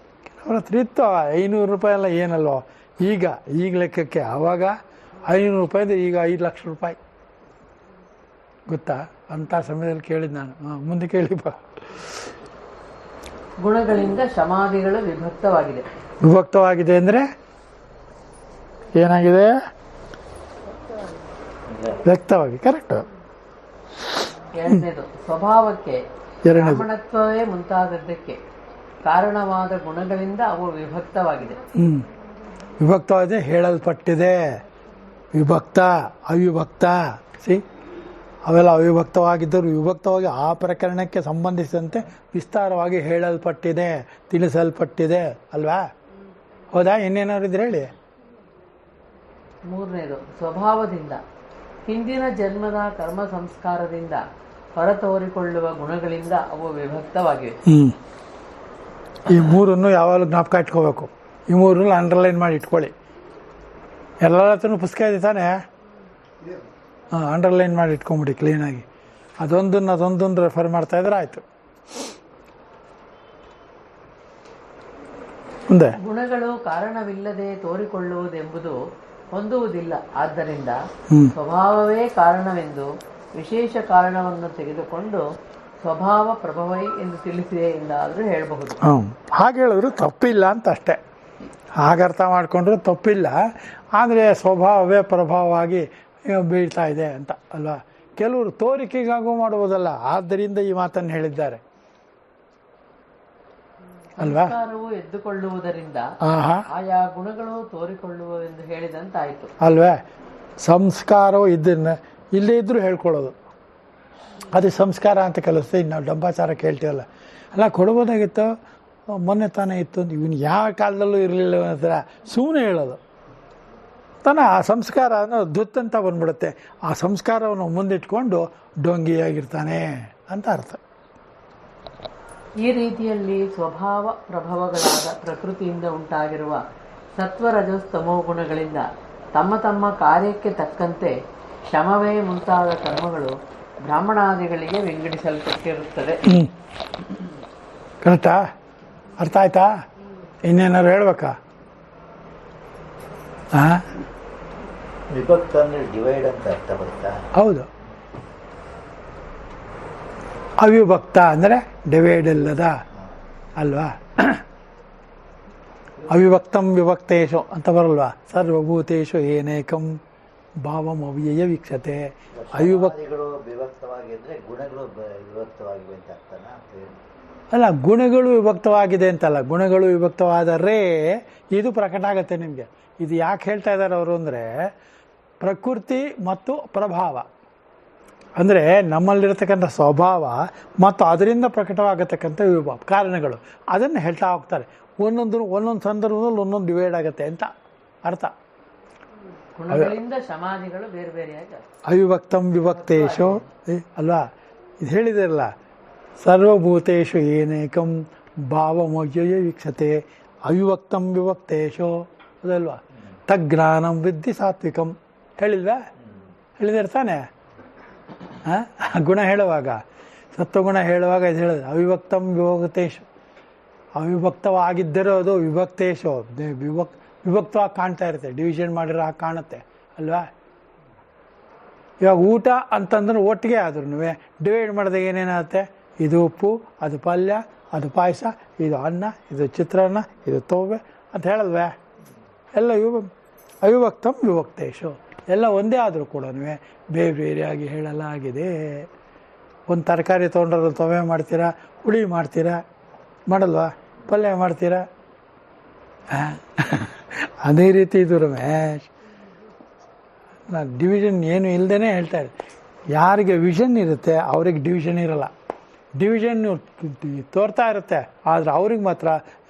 ಅವ್ರ ಹತ್ರ ಇತ್ತು 500 ರೂಪಾಯಿ ಎಲ್ಲ ಏನಲ್ಲೋ ಈಗ ಲೆಕ್ಕಕ್ಕೆ. ಆವಾಗ 500 ರೂಪಾಯಿದು ಈಗ 5 ಲಕ್ಷ ರೂಪಾಯಿ ಗೊತ್ತಾ? ಅಂಥ ಸಮಯದಲ್ಲಿ ಕೇಳಿದ್ದು ನಾನು. ಮುಂದೆ ಕೇಳಿಪ್ಪ. ಗುಣಗಳಿಂದ ಶಮಾದಿಗಳು ವಿಭಕ್ತವಾಗಿದೆ ಅಂದರೆ ಏನಾಗಿದೆ? ವ್ಯಕ್ತವಾಗಿ. ಕರೆಕ್ಟ್. ಎರಡನೇದು, ಸ್ವಭಾವಕ್ಕೆ ಬ್ರಾಹ್ಮಣತ್ವವೇ ಮುಂತಾದದ್ದಕ್ಕೆ ಕಾರಣವಾದ ಗುಣಗಳಿಂದ ಅವು ವಿಭಕ್ತವಾಗಿದೆ. ವಿಭಕ್ತವಾಗಿದೆ, ಹೇಳಲ್ಪಟ್ಟಿದೆ. ವಿಭಕ್ತ, ಅವಿಭಕ್ತ. ಅವೆಲ್ಲ ಅವಿಭಕ್ತವಾಗಿದ್ದರೂ ವಿಭಕ್ತವಾಗಿ ಆ ಪ್ರಕರಣಕ್ಕೆ ಸಂಬಂಧಿಸಿದಂತೆ ವಿಸ್ತಾರವಾಗಿ ಹೇಳಲ್ಪಟ್ಟಿದೆ, ತಿಳಿಸಲ್ಪಟ್ಟಿದೆ ಅಲ್ವಾ? ಹೌದಾ? ಇನ್ನೇನಾದ್ರು ಇದ್ರೆ ಹೇಳಿ. ಮೂರನೇದು, ಸ್ವಭಾವದಿಂದ ಹಿಂದಿನ ಜನ್ಮದ ಕರ್ಮ ಸಂಸ್ಕಾರದಿಂದ ಹೊರತೋರಿಕೊಳ್ಳುವ ಗುಣಗಳಿಂದ ಅವು ವಿಭಕ್ತವಾಗಿವೆ. ಈ 3 ಯಾವಾಗಲೂ ಜ್ಞಾಪಕ ಇಟ್ಕೋಬೇಕು. ಈ 3 ಅಂಡರ್ಲೈನ್ ಮಾಡಿ ಇಟ್ಕೊಳ್ಳಿ. ಎಲ್ಲರ ಹತ್ರನೂ ಪುಸ್ತಕ ಇದೆ ತಾನೇ? ಅಂಡರ್ಲೈನ್ ಮಾಡಿ ಇಟ್ಕೊಂಬಿಡಿ ಕ್ಲೀನಾಗಿ. ಅದೊಂದನ್ನು ರೆಫರ್ ಮಾಡ್ತಾ ಇದ್ರೆ ಆಯಿತು. ಮುಂದೆ, ಗುಣಗಳು ಕಾರಣವಿಲ್ಲದೆ ತೋರಿಕೊಳ್ಳುವುದೆಂಬುದು ಹೊಂದುವುದಿಲ್ಲ. ಆದ್ದರಿಂದ ಸ್ವಭಾವವೇ ಕಾರಣವೆಂದು ವಿಶೇಷ ಕಾರಣವನ್ನು ತೆಗೆದುಕೊಂಡು ಸ್ವಭಾವ ಪ್ರಭವೈ ಎಂದು ತಿಳಿಸಿದೆ ಎಂದಾದರೂ ಹೇಳಬಹುದು. ಹಾಗೆ ಹೇಳಿದ್ರು ತಪ್ಪಿಲ್ಲ ಅಂತ ಅಷ್ಟೇ. ಹಾಗರ್ಥ ಮಾಡಿಕೊಂಡ್ರು ತಪ್ಪಿಲ್ಲ. ಆದರೆ ಸ್ವಭಾವವೇ ಪ್ರಭಾವವಾಗಿ ಬೀಳ್ತಾ ಇದೆ ಅಂತ ಅಲ್ವಾ? ಕೆಲವರು ತೋರಿಕೆಗಾಗೂ ಮಾಡುವುದಲ್ಲ. ಆದ್ದರಿಂದ ಈ ಮಾತನ್ನು ಹೇಳಿದ್ದಾರೆ. ಅಲ್ವಾ? ಸಂಸ್ಕಾರವು ಎದ್ದುಕೊಳ್ಳುವುದರಿಂದ ಆಹಾ, ಆಯಾ ಗುಣಗಳು ತೋರಿಕೊಳ್ಳುವುದೆಂದು ಹೇಳಿದಂತಾಯ್ತು. ಅಲ್ವೇ? ಸಂಸ್ಕಾರವು ಇದನ್ನು ಇಲ್ಲೇ ಇದ್ರೂ ಹೇಳ್ಕೊಳ್ಳೋದು, ಅದು ಸಂಸ್ಕಾರ ಅಂತ ಕಲಿಸ್ತೀವಿ. ನಾವು ಡಂಬಾಚಾರ ಕೇಳ್ತೀವಲ್ಲ, ಅಲ್ಲ ಕೊಡ್ಬೋದಾಗಿತ್ತು, ಮೊನ್ನೆ ತಾನೇ ಇತ್ತು ಅಂತ. ಇವನು ಯಾವ ಕಾಲದಲ್ಲೂ ಇರಲಿಲ್ಲ ಅನ್ನೋ ಸುಮ್ಮನೆ ಹೇಳೋದು ತಾನೇ. ಆ ಸಂಸ್ಕಾರ ಅನ್ನೋ ದುತ್ತಂತ ಬಂದ್ಬಿಡುತ್ತೆ. ಆ ಸಂಸ್ಕಾರವನ್ನು ಮುಂದಿಟ್ಕೊಂಡು ಡೊಂಗಿಯಾಗಿರ್ತಾನೆ ಅಂತ ಅರ್ಥ. ಈ ರೀತಿಯಲ್ಲಿ ಸ್ವಭಾವ ಪ್ರಭವಗಳಾದ ಪ್ರಕೃತಿಯಿಂದ ಉಂಟಾಗಿರುವ ಸತ್ವರಜಸ್ತಮೋ ಗುಣಗಳಿಂದ ತಮ್ಮ ತಮ್ಮ ಕಾರ್ಯಕ್ಕೆ ತಕ್ಕಂತೆ ಶಮವೇ ಮುಂತಾದ ಕರ್ಮಗಳು ಬ್ರಾಹ್ಮಣಾದಿಗಳಿಗೆ ವಿಂಗಡಿಸಲ್ಪಟ್ಟಿರುತ್ತದೆ. ಕರೆಕ್ಟಾ? ಅರ್ಥ ಆಯ್ತಾ? ಇನ್ನೇನಾದ್ರು ಹೇಳ್ಬೇಕಾ? ವಿಭಕ್ತ ಅಂದ್ರೆ ಡಿವೈಡ್ ಅಂತ ಅರ್ಥ ಬರುತ್ತಾ? ಹೌದು. ಅವಿಭಕ್ತ ಅಂದರೆ ಡಿವೈಡ್ ಇಲ್ಲದ ಅಲ್ವಾ? ಅವಿಭಕ್ತಂ ವಿಭಕ್ತೇಶು ಅಂತ ಬರಲ್ವಾ? ಸರ್ವಭೂತೇಶು ಏನೇಕಂ ಭಾವಂ ಅವ್ಯಯ ವೀಕ್ಷತೆ. ಶಮಾದಿಗಳು ವಿಭಕ್ತವಾಗಿದ್ರೆ ಗುಣಗಳು ವಿಭಕ್ತವಾಗಿವೆ ಅಂತ ಅರ್ಥನಾ? ಅಲ್ಲ, ಗುಣಗಳು ವಿಭಕ್ತವಾಗಿದೆ ಅಂತಲ್ಲ, ಗುಣಗಳು ವಿಭಕ್ತವಾದರೆ ಇದು ಪ್ರಕಟ ಆಗುತ್ತೆ ನಿಮಗೆ. ಇದು ಯಾಕೆ ಹೇಳ್ತಾ ಇದ್ದಾರೆ ಅವರು ಅಂದರೆ, ಪ್ರಕೃತಿ ಮತ್ತು ಪ್ರಭಾವ ಅಂದರೆ ನಮ್ಮಲ್ಲಿರತಕ್ಕಂಥ ಸ್ವಭಾವ ಮತ್ತು ಅದರಿಂದ ಪ್ರಕಟವಾಗತಕ್ಕಂಥ ವಿಭಾವ ಕಾರಣಗಳು, ಅದನ್ನು ಹೇಳ್ತಾ ಹೋಗ್ತಾರೆ. ಒಂದೊಂದು ಸಂದರ್ಭದಲ್ಲಿ ಒಂದೊಂದು ಡಿವೈಡ್ ಆಗುತ್ತೆ ಅಂತ ಅರ್ಥ. ಗುಣಗಳಿಂದ ಸಮಾಧಿಗಳು ಬೇರೆ ಬೇರೆಯಾಗಿ ಅವಿಭಕ್ತಂ ವಿಭಕ್ತೇಶು ಅಲ್ವಾ? ಇದು ಹೇಳಿದಿರಲ್ಲ, ಸರ್ವಭೂತೇಶು ಏನೇಕಂ ಭಾವಮವ್ಯಯ ವೀಕ್ಷತೆ ಅವಿಭಕ್ತಂ ವಿಭಕ್ತೇಶು ಅದಲ್ವಾ? ತಜ್ಞಾನಂ ವಿದ್ಧಿ ಸಾತ್ವಿಕಂ ಹೇಳಿಲ್ವಾ? ಹೇಳಿದಿರ್ತಾನೆ. ಗುಣ ಹೇಳುವಾಗ, ಸತ್ವಗುಣ ಹೇಳುವಾಗ ಇದು ಹೇಳಿದೆ, ಅವಿಭಕ್ತಂ ವಿಭಕ್ತೇಶು. ಅವಿಭಕ್ತವಾಗಿದ್ದರೂ ಅದು ವಿಭಕ್ತೇಶು, ವಿಭಕ್ತವಾಗಿ ಕಾಣ್ತಾ ಇರುತ್ತೆ, ಡಿವಿಷನ್ ಮಾಡಿರೋ ಹಾಗೆ ಕಾಣುತ್ತೆ ಅಲ್ವಾ? ಇವಾಗ ಊಟ ಅಂತಂದ್ರೆ ಒಟ್ಟಿಗೆ ಆದ್ರೂ ಡಿವೈಡ್ ಮಾಡಿದಾಗ ಏನೇನಾಗುತ್ತೆ? ಇದು ಉಪ್ಪು, ಅದು ಪಲ್ಯ, ಅದು ಪಾಯಸ, ಇದು ಅನ್ನ, ಇದು ಚಿತ್ರಾನ್ನ, ಇದು ತೋವೆ ಅಂತ ಹೇಳಲ್ವೇ? ಎಲ್ಲ ಅವಿಭಕ್ತಂ ವಿಭಕ್ತೇಶು, ಎಲ್ಲ ಒಂದೇ ಆದರೂ ಕೂಡ ಬೇರೆ ಬೇರೆಯಾಗಿ ಹೇಳಲಾಗಿದೆ. ಒಂದು ತರಕಾರಿ ತೊಗೊಂಡ್ರೆ ತೊವೆ ಮಾಡ್ತೀರಾ, ಹುಳಿ ಮಾಡ್ತೀರಾ, ಮಾಡಲ್ವಾ? ಪಲ್ಯ ಮಾಡ್ತೀರಾ. ಅದೇ ರೀತಿ ಇದು ರಮೇಶ್, ನಾನು ಡಿವಿಷನ್ ಏನು ಇಲ್ಲದೇ ಹೇಳ್ತಾ ಇದ್ದೆ. ಯಾರಿಗೆ ವಿಷನ್ ಇರುತ್ತೆ ಅವ್ರಿಗೆ ಡಿವಿಷನ್ ಇರಲ್ಲ. ಡಿವಿಷನ್ ತೋರ್ತಾ ಇರುತ್ತೆ, ಆದರೆ ಅವ್ರಿಗೆ ಮಾತ್ರ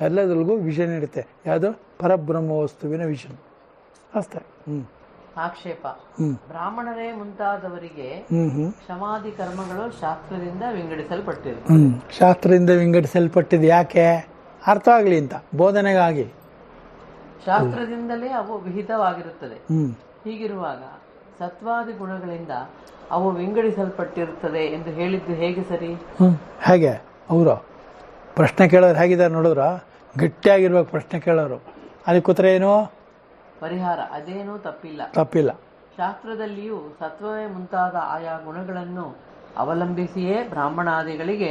ಎಲ್ಲದರಿಗೂ ವಿಷನ್ ಇರುತ್ತೆ. ಯಾವುದು? ಪರಬ್ರಹ್ಮ ವಸ್ತುವಿನ ವಿಷನ್ ಅಷ್ಟೇ. ಆಕ್ಷೇಪ. ಬ್ರಾಹ್ಮಣರೇ ಮುಂತಾದವರಿಗೆ ಕ್ಷಮಾದಿ ಕರ್ಮಗಳು ಶಾಸ್ತ್ರದಿಂದ ವಿಂಗಡಿಸಲ್ಪಟ್ಟಿವೆ. ಶಾಸ್ತ್ರದಿಂದ ವಿಂಗಡಿಸಲ್ಪಟ್ಟಿದೆ ಯಾಕೆ? ಅರ್ಥ ಆಗಲಿ ಅಂತ, ಬೋಧನೆಗಾಗಿ. ಶಾಸ್ತ್ರದಿಂದಲೇ ಅವು ವಿಹಿತವಾಗಿರುತ್ತದೆ. ಹೀಗಿರುವಾಗ ಸತ್ವಾದಿ ಗುಣಗಳಿಂದ ಅವು ವಿಂಗಡಿಸಲ್ಪಟ್ಟಿರುತ್ತದೆ ಎಂದು ಹೇಳಿದ್ದು ಹೇಗೆ ಸರಿ? ಹೇಗೆ? ಅವರು ಪ್ರಶ್ನೆ ಕೇಳೋರು ಹೇಗಿದ್ದಾರೆ ನೋಡಿದ್ರ? ಗಟ್ಟಿಯಾಗಿರ್ಬೇಕು ಪ್ರಶ್ನೆ ಕೇಳೋರು. ಅದಕ್ಕೆ ಉತ್ತರ ಏನು? ಪರಿಹಾರ ಅದೇನೂ ತಪ್ಪಿಲ್ಲ. ಶಾಸ್ತ್ರದಲ್ಲಿಯೂ ಸತ್ವವೇ ಮುಂತಾದ ಆಯಾ ಗುಣಗಳನ್ನು ಅವಲಂಬಿಸಿಯೇ ಬ್ರಾಹ್ಮಣಾದಿಗಳಿಗೆ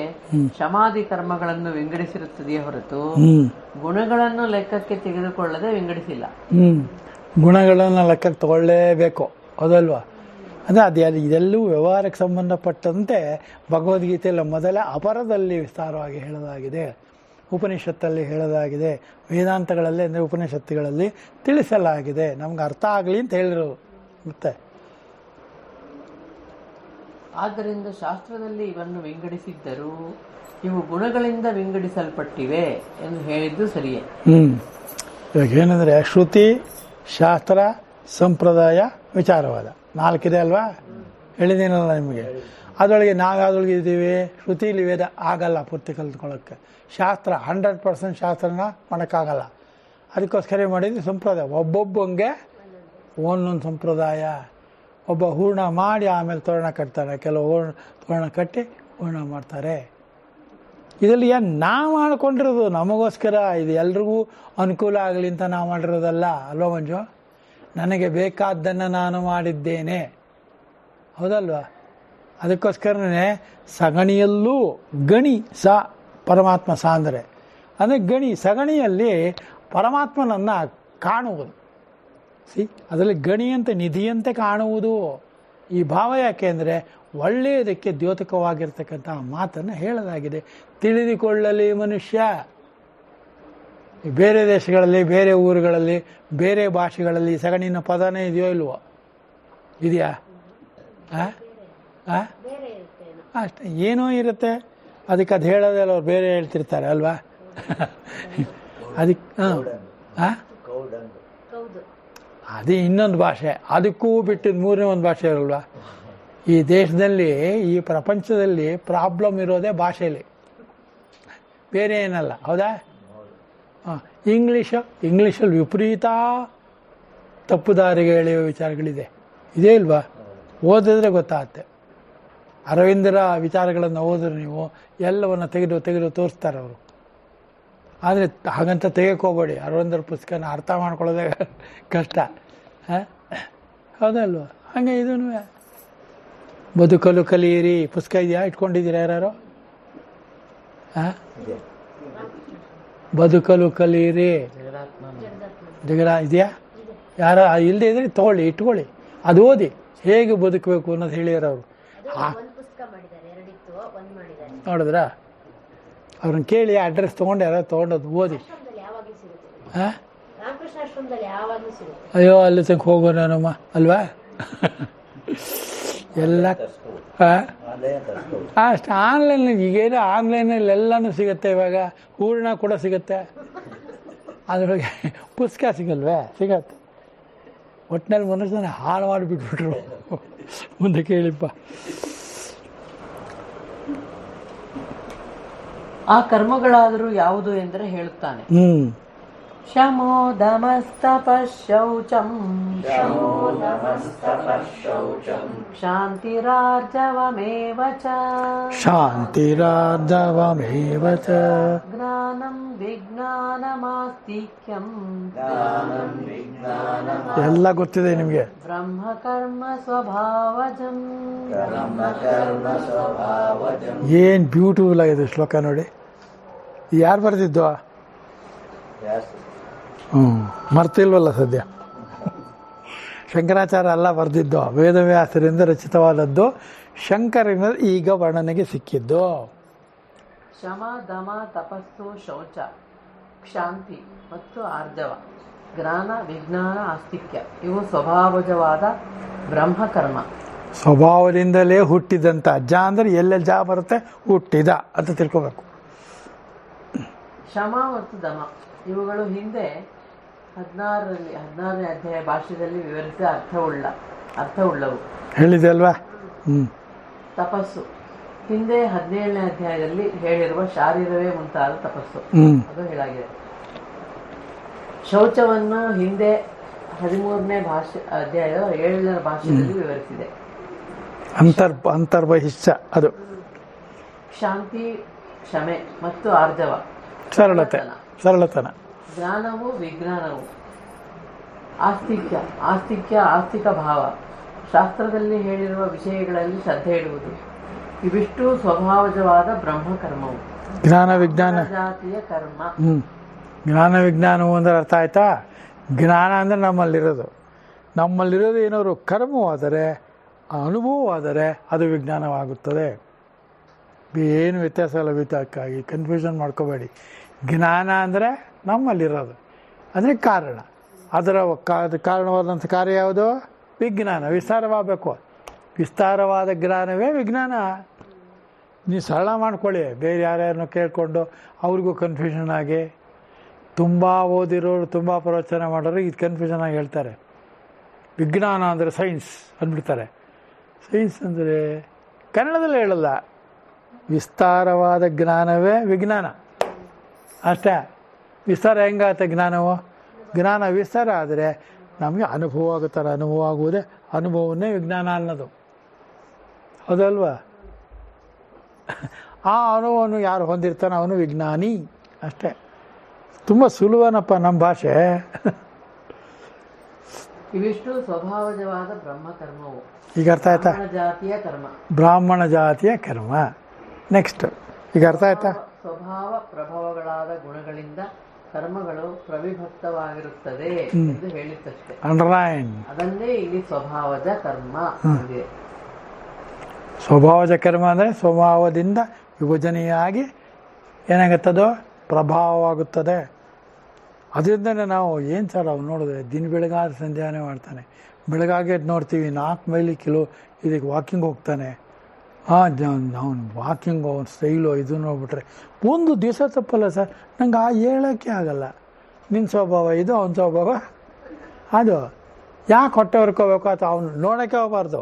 ಶಮಾದಿ ಕರ್ಮಗಳನ್ನು ವಿಂಗಡಿಸಿರುತ್ತದೆಯೇ ಹೊರತು ಗುಣಗಳನ್ನು ಲೆಕ್ಕಕ್ಕೆ ತೆಗೆದುಕೊಳ್ಳದೆ ವಿಂಗಡಿಸಿಲ್ಲ. ಗುಣಗಳನ್ನು ಲೆಕ್ಕಕ್ಕೆ ತಗೊಳ್ಳೇಬೇಕು, ಹೌದಲ್ವಾ? ಅದೇ ಇದೆಲ್ಲೂ ವ್ಯವಹಾರಕ್ಕೆ ಸಂಬಂಧಪಟ್ಟಂತೆ ಭಗವದ್ಗೀತೆಯಲ್ಲಿ ಮೊದಲ ಅಪರದಲ್ಲಿ ವಿಸ್ತಾರವಾಗಿ ಹೇಳಲಾಗಿದೆ, ಉಪನಿಷತ್ತಲ್ಲಿ ಹೇಳಲಾಗಿದೆ, ವೇದಾಂತಗಳಲ್ಲಿ ಅಂದರೆ ಉಪನಿಷತ್ತುಗಳಲ್ಲಿ ತಿಳಿಸಲಾಗಿದೆ. ನಮ್ಗೆ ಅರ್ಥ ಆಗಲಿ ಅಂತ ಹೇಳಿರೋದು. ಮತ್ತೆ ಆದ್ದರಿಂದ ಶಾಸ್ತ್ರದಲ್ಲಿ ಇವನ್ನು ವಿಂಗಡಿಸಿದ್ದರೂ ಇವು ಗುಣಗಳಿಂದ ವಿಂಗಡಿಸಲ್ಪಟ್ಟಿವೆ ಎಂದು ಹೇಳಿದ್ದು ಸರಿಯೇ? ಇವಾಗ ಏನಂದರೆ ಶ್ರುತಿ, ಶಾಸ್ತ್ರ, ಸಂಪ್ರದಾಯ, ವಿಚಾರವಾದ 4 ಇದೆ ಅಲ್ವಾ? ಹೇಳಿದೇನಲ್ಲ ನಿಮಗೆ. ಅದರೊಳಗೆ ನಾವು ಯಾವುದ್ರೊಳಗೆ ಇದ್ದೀವಿ? ಶ್ರುತಿಲಿ ವೇದ ಆಗಲ್ಲ ಪೂರ್ತಿ ಕಲ್ತ್ಕೊಳ್ಳೋಕ್ಕೆ. ಶಾಸ್ತ್ರ 100% ಶಾಸ್ತ್ರನ ಮಾಡೋಕ್ಕಾಗಲ್ಲ. ಅದಕ್ಕೋಸ್ಕರ ಮಾಡಿದ್ವಿ ಸಂಪ್ರದಾಯ. ಒಬ್ಬೊಬ್ಬಂಗೆ ಒಂದೊಂದು ಸಂಪ್ರದಾಯ. ಒಬ್ಬ ಹೂರ್ಣ ಮಾಡಿ ಆಮೇಲೆ ತೋರಣ ಕಟ್ತಾರೆ, ಕೆಲವು ತೋರಣ ಕಟ್ಟಿ ಹೂರ್ಣ ಮಾಡ್ತಾರೆ. ಇದರಲ್ಲಿ ನಾವು ಮಾಡ್ಕೊಂಡಿರೋದು ನಮಗೋಸ್ಕರ, ಇದು ಎಲ್ರಿಗೂ ಅನುಕೂಲ ಆಗಲಿ ಅಂತ ನಾವು ಮಾಡಿರೋದಲ್ಲ ಅಲ್ವಾ ಮಂಜು? ನನಗೆ ಬೇಕಾದ್ದನ್ನು ನಾನು ಮಾಡಿದ್ದೇನೆ, ಹೌದಲ್ವಾ? ಅದಕ್ಕೋಸ್ಕರನೇ ಸಗಣಿಯಲ್ಲೂ ಗಣಿ ಪರಮಾತ್ಮ ಅಂದರೆ ಗಣಿ ಸಗಣಿಯಲ್ಲಿ ಪರಮಾತ್ಮನನ್ನು ಕಾಣುವುದು. ಅದರಲ್ಲಿ ಗಣಿಯಂತೆ ನಿಧಿಯಂತೆ ಕಾಣುವುದು. ಈ ಭಾವ ಯಾಕೆ ಅಂದರೆ ಒಳ್ಳೆಯದಕ್ಕೆ ದ್ಯೋತಕವಾಗಿರ್ತಕ್ಕಂಥ ಮಾತನ್ನು ಹೇಳಲಾಗಿದೆ. ತಿಳಿದುಕೊಳ್ಳಲಿ ಮನುಷ್ಯ, ಬೇರೆ ದೇಶಗಳಲ್ಲಿ, ಬೇರೆ ಊರುಗಳಲ್ಲಿ, ಬೇರೆ ಭಾಷೆಗಳಲ್ಲಿ ಸಗಣಿನ ಪದನೇ ಇದೆಯೋ ಇಲ್ವೋ? ಇದೆಯಾ? ಅಷ್ಟೇ, ಏನೋ ಇರುತ್ತೆ. ಅದಕ್ಕೆ ಅದು ಹೇಳೋದಲ್ಲ, ಅವ್ರು ಬೇರೆ ಹೇಳ್ತಿರ್ತಾರೆ ಅಲ್ವಾ? ಅದಕ್ಕೆ ಅದೇ ಇನ್ನೊಂದು ಭಾಷೆ. ಅದಕ್ಕೂ ಬಿಟ್ಟಿದ್ದು ಮೂರನೇ ಒಂದು ಭಾಷೆ ಇರಲ್ವಾ? ಈ ದೇಶದಲ್ಲಿ, ಈ ಪ್ರಪಂಚದಲ್ಲಿ ಪ್ರಾಬ್ಲಮ್ ಇರೋದೇ ಭಾಷೆಯಲ್ಲಿ, ಬೇರೆ ಏನಲ್ಲ. ಹೌದಾ? ಇಂಗ್ಲೀಷಲ್ಲಿ ವಿಪರೀತ ತಪ್ಪು ದಾರಿಗೆ ಎಳೆಯುವ ವಿಚಾರಗಳಿದೆ. ಇದೇ ಇಲ್ವಾ? ಓದಿದ್ರೆ ಗೊತ್ತಾಗುತ್ತೆ. ಅರವಿಂದರ ವಿಚಾರಗಳನ್ನು ಓದಿದ್ರೆ ನೀವು ಎಲ್ಲವನ್ನು ತೆಗೆದು ತೋರಿಸ್ತಾರೆ ಅವರು. ಆದರೆ ಹಾಗಂತ ತೆಗೆಯೋಕೋಬೇಡಿ. ಅರವಿಂದರ ಪುಸ್ತಕನ ಅರ್ಥ ಮಾಡ್ಕೊಳ್ಳೋದೇ ಕಷ್ಟ. ಹೌದಲ್ವ? ಹಾಗೆ ಇದೂ ಬದುಕಲು ಕಲಿಯಿರಿ ಪುಸ್ತಕ ಇದೆಯಾ? ಇಟ್ಕೊಂಡಿದ್ದೀರಾ ಯಾರು? ಬದುಕಲು ಕಲಿಯಿರಿ ಇದೆಯಾ? ಯಾರ ಇಲ್ಲದೆ ಇದ್ರೆ ತೊಗೊಳ್ಳಿ, ಇಟ್ಕೊಳ್ಳಿ, ಅದು ಓದಿ. ಹೇಗೆ ಬದುಕಬೇಕು ಅನ್ನೋದು ಹೇಳಿದಾರೆ ಅವರು. ನೋಡಿದ್ರಾ? ಅವ್ರನ್ನ ಕೇಳಿ ಅಡ್ರೆಸ್ ತೊಗೊಂಡು ಯಾರೋ ತೊಗೊಂಡದ್ದು ಓದಿ. ಅಯ್ಯೋ, ಅಲ್ಲಿ ತನಕ ಹೋಗೋ ನಾನಮ್ಮ ಅಲ್ವಾ? ಎಲ್ಲ ಅಷ್ಟು ಆನ್ಲೈನ್. ಈಗೇನು ಆನ್ಲೈನಲ್ಲಿ ಎಲ್ಲನೂ ಸಿಗುತ್ತೆ. ಇವಾಗ ಹೂರ್ಣ ಕೂಡ ಸಿಗುತ್ತೆ, ಅದ್ರೊಳಗೆ ಪುಸ್ತಕ ಸಿಗಲ್ವೇ? ಸಿಗತ್ತೆ. ಒಟ್ಟಿನಲ್ಲಿ ಮನುಷ್ಯನ ಹಾಳು ಮಾಡಿಬಿಟ್ಬಿಟ್ರು. ಮುಂದೆ ಕೇಳಿಪ್ಪ. ಆ ಕರ್ಮಗಳಾದರೂ ಯಾವುದು ಎಂದರೆ ಹೇಳುತ್ತಾನೆ. ಶಮೋ ದಮಸ್ತಪ ಶೌಚಂ ಶಾಂತಿರಾರ್ಜವಮೇವ ಚ ಜ್ಞಾನಂ ವಿಜ್ಞಾನಮಾಸ್ತಿಕ್ಯಂ ಎಲ್ಲ ಗೊತ್ತಿದೆ ನಿಮಗೆ. ಬ್ರಹ್ಮಕರ್ಮ ಸ್ವಭಾವಜಂ. ಏನ್ ಬ್ಯೂಟಿಫುಲ್ ಆಗಿದೆ ಶ್ಲೋಕ ನೋಡಿ. ಯಾರು ಬರೆದಿದ್ದು? ಮರ್ತಿಲ್ವಲ್ಲ ಸದ್ಯ. ಶಂಕರಾಚಾರ್ಯ ಅಲ್ಲ ಬರೆದಿದ್ದು, ವೇದವ್ಯಾಸರಿಂದ ರಚಿತವಾದದ್ದು. ಶಂಕರನ ಈಗ ವರ್ಣನೆಗೆ ಸಿಕ್ಕಿದ್ದು. ಶಮ ದಮ ತಪಸ್ಸು ಶೌಚ ಶಾಂತಿ ಮತ್ತು ಆರ್ಜವ, ಜ್ಞಾನ ವಿಜ್ಞಾನ ಆಸ್ತಿಕ್ಯ ಇವು ಸ್ವಭಾವಜವಾದ ಬ್ರಹ್ಮಕರ್ಮ. ಸ್ವಭಾವದಿಂದಲೇ ಹುಟ್ಟಿದಂತ. ಅಜ್ಜ ಅಂದ್ರೆ ಎಲ್ಲೆಲ್ಲಿ ಜಾ ಬರುತ್ತೆ, ಹುಟ್ಟಿದ ಅಂತ ತಿಳ್ಕೋಬೇಕು. ಶಮ ಮತ್ತು ದಮ ಇವುಗಳು ಹಿಂದೆ 16ನೇ ಅಧ್ಯಾಯ ಭಾಷ್ಯದಲ್ಲಿ ವಿವರಿಸಿದ ಅರ್ಥವುಳ್ಳವು ಹೇಳಿದೆ ಅಲ್ವಾ? ತಪಸ್ಸು ಹಿಂದೆ 17ನೇ ಅಧ್ಯಾಯದಲ್ಲಿ ಹೇಳಿರುವ ಶಾರೀರವೇ ಮುಂತಾದ ತಪಸ್ಸು, ಅದು ಹೇಳಾಗಿದೆ. ಶೌಚವನ್ನು ಹಿಂದೆ 13ನೇ ಅಧ್ಯಾಯದ 7ನೇ ಭಾಷೆಯಲ್ಲಿ ವಿವರಿಸಿದೆ. ಅಂತರ್ಬಹಿಷ್ಠ ಅದು. ಶಾಂತಿ ಕ್ಷಮೆ ಮತ್ತು ಆರ್ಜವ ಸರಳತನ. ಜ್ಞಾನವು ವಿಜ್ಞಾನವು. ಆಸ್ತಿಕ ಭಾವ, ಶಾಸ್ತ್ರದಲ್ಲಿ ಹೇಳಿರುವ ವಿಷಯಗಳಲ್ಲಿ ಶ್ರದ್ಧೆ ಇಡುವುದು. ಇವಿಷ್ಟು ಸ್ವಭಾವಜವಾದ ಬ್ರಹ್ಮಕರ್ಮವು. ಜ್ಞಾನ ವಿಜ್ಞಾನ ಜಾತಿಯ ಕರ್ಮ. ಜ್ಞಾನ ವಿಜ್ಞಾನವು ಅಂದ್ರೆ ಅರ್ಥ ಆಯ್ತಾ? ಜ್ಞಾನ ಅಂದ್ರೆ ನಮ್ಮಲ್ಲಿರೋದು ಏನಾದ್ರು ಕರ್ಮವಾದರೆ, ಅನುಭವವಾದರೆ ಅದು ವಿಜ್ಞಾನವಾಗುತ್ತದೆ. ಏನು ವ್ಯತ್ಯಾಸ ಇಲ್ಲ. ವ್ಯತ್ಯಾಸಕ್ಕಾಗಿ ಕನ್ಫ್ಯೂಷನ್ ಮಾಡ್ಕೋಬೇಡಿ. ಜ್ಞಾನ ಅಂದರೆ ನಮ್ಮಲ್ಲಿರೋದು, ಅಂದರೆ ಕಾರಣ. ಅದರ ಕಾರಣವಾದಂಥ ಕಾರ್ಯ ಯಾವುದು? ವಿಜ್ಞಾನ. ವಿಸ್ತಾರವಾಗಬೇಕು. ವಿಸ್ತಾರವಾದ ಜ್ಞಾನವೇ ವಿಜ್ಞಾನ. ನೀವು ಸರಳ ಮಾಡ್ಕೊಳ್ಳಿ. ಬೇರೆ ಯಾರ್ಯಾರನ್ನೋ ಕೇಳಿಕೊಂಡು ಅವ್ರಿಗೂ ಕನ್ಫ್ಯೂಷನ್ ಆಗಿ, ತುಂಬ ಓದಿರೋರು ತುಂಬ ಪ್ರವಚನ ಮಾಡೋರು ಇದು ಕನ್ಫ್ಯೂಷನ್ ಆಗಿ ಹೇಳ್ತಾರೆ. ವಿಜ್ಞಾನ ಅಂದರೆ ಸೈನ್ಸ್ ಅಂದ್ಬಿಡ್ತಾರೆ. ಸೈನ್ಸ್ ಅಂದರೆ ಕನ್ನಡದಲ್ಲಿ ಹೇಳಲ್ಲ, ವಿಸ್ತಾರವಾದ ಜ್ಞಾನವೇ ವಿಜ್ಞಾನ ಅಷ್ಟೇ. ವಿಸ್ತಾರ ಹೆಂಗಾಗುತ್ತೆ ಜ್ಞಾನವು? ಜ್ಞಾನ ವಿಸ್ತಾರ ಆದರೆ ನಮಗೆ ಅನುಭವ ಆಗುತ್ತಾರೆ. ಅನುಭವ ಆಗುವುದೇ ಅನುಭವವನ್ನೇ ವಿಜ್ಞಾನ ಅನ್ನೋದು, ಹೌದಲ್ವಾ? ಆ ಅನುಭವವನ್ನು ಯಾರು ಹೊಂದಿರ್ತಾನೆ ಅವನು ವಿಜ್ಞಾನಿ ಅಷ್ಟೇ. ತುಂಬ ಸುಲಭನಪ್ಪ ನಮ್ಮ ಭಾಷೆ. ಇವಿಷ್ಟು ಸ್ವಭಾವಜವಾದ ಬ್ರಹ್ಮಕರ್ಮವು. ಈಗ ಅರ್ಥ ಆಯ್ತಾ? ಜಾತಿಯ ಕರ್ಮ. ಬ್ರಾಹ್ಮಣ ಜಾತಿಯ ಕರ್ಮ. ನೆಕ್ಸ್ಟ್ ಈಗ ಅರ್ಥ ಆಯ್ತಾ? ಸ್ವಭಾವ ಪ್ರಭಾವಗಳಾದ ಗುಣಗಳಿಂದ ಕರ್ಮಗಳು ಪ್ರವಿಭಕ್ತವಾಗಿರುತ್ತದೆ ಎಂದು ಹೇಳಿದ್ದಷ್ಟೇ. ಅಂಡರ್ಲೈನ್. ಅದನ್ನೇ ಇಲ್ಲಿ ಸ್ವಭಾವಜ ಕರ್ಮ. ಸ್ವಭಾವಜ ಕರ್ಮ ಅಂದರೆ ಸ್ವಭಾವದಿಂದ ವಿಭಜನೆಯಾಗಿ ಏನಾಗುತ್ತದೋ ಪ್ರಭಾವವಾಗುತ್ತದೆ. ಅದರಿಂದನೇ ನಾವು ಏನು ಸರ್ ಅವ್ನು ನೋಡಿದ್ರೆ ದಿನ ಬೆಳಗಾದ ಸಂಧ್ಯಾನೆ ಮಾಡ್ತಾನೆ, ಬೆಳಗಾಗೆ ನೋಡ್ತೀವಿ 4 ಮೈಲಿ ಇದಕ್ಕೆ ವಾಕಿಂಗ್ ಹೋಗ್ತಾನೆ. ಅವ್ನು ವಾಕಿಂಗು ಅವ್ನ ಸ್ಟೈಲು ಇದು ನೋಡ್ಬಿಟ್ರೆ ಒಂದು ದಿವಸ ತಪ್ಪಲ್ಲ ಸರ್. ನಂಗೆ ಹೇಳೋಕ್ಕೆ ಆಗಲ್ಲ. ನಿನ್ನ ಸ್ವಭಾವ ಇದು, ಅವನ ಸ್ವಭಾವ ಅದು. ಯಾಕೆ ಹೊಟ್ಟೆ ಹೊರ್ಕೋಬೇಕು ಅಥವಾ ಅವ್ನು ನೋಡೋಕ್ಕೆ ಹೋಗಬಾರ್ದು.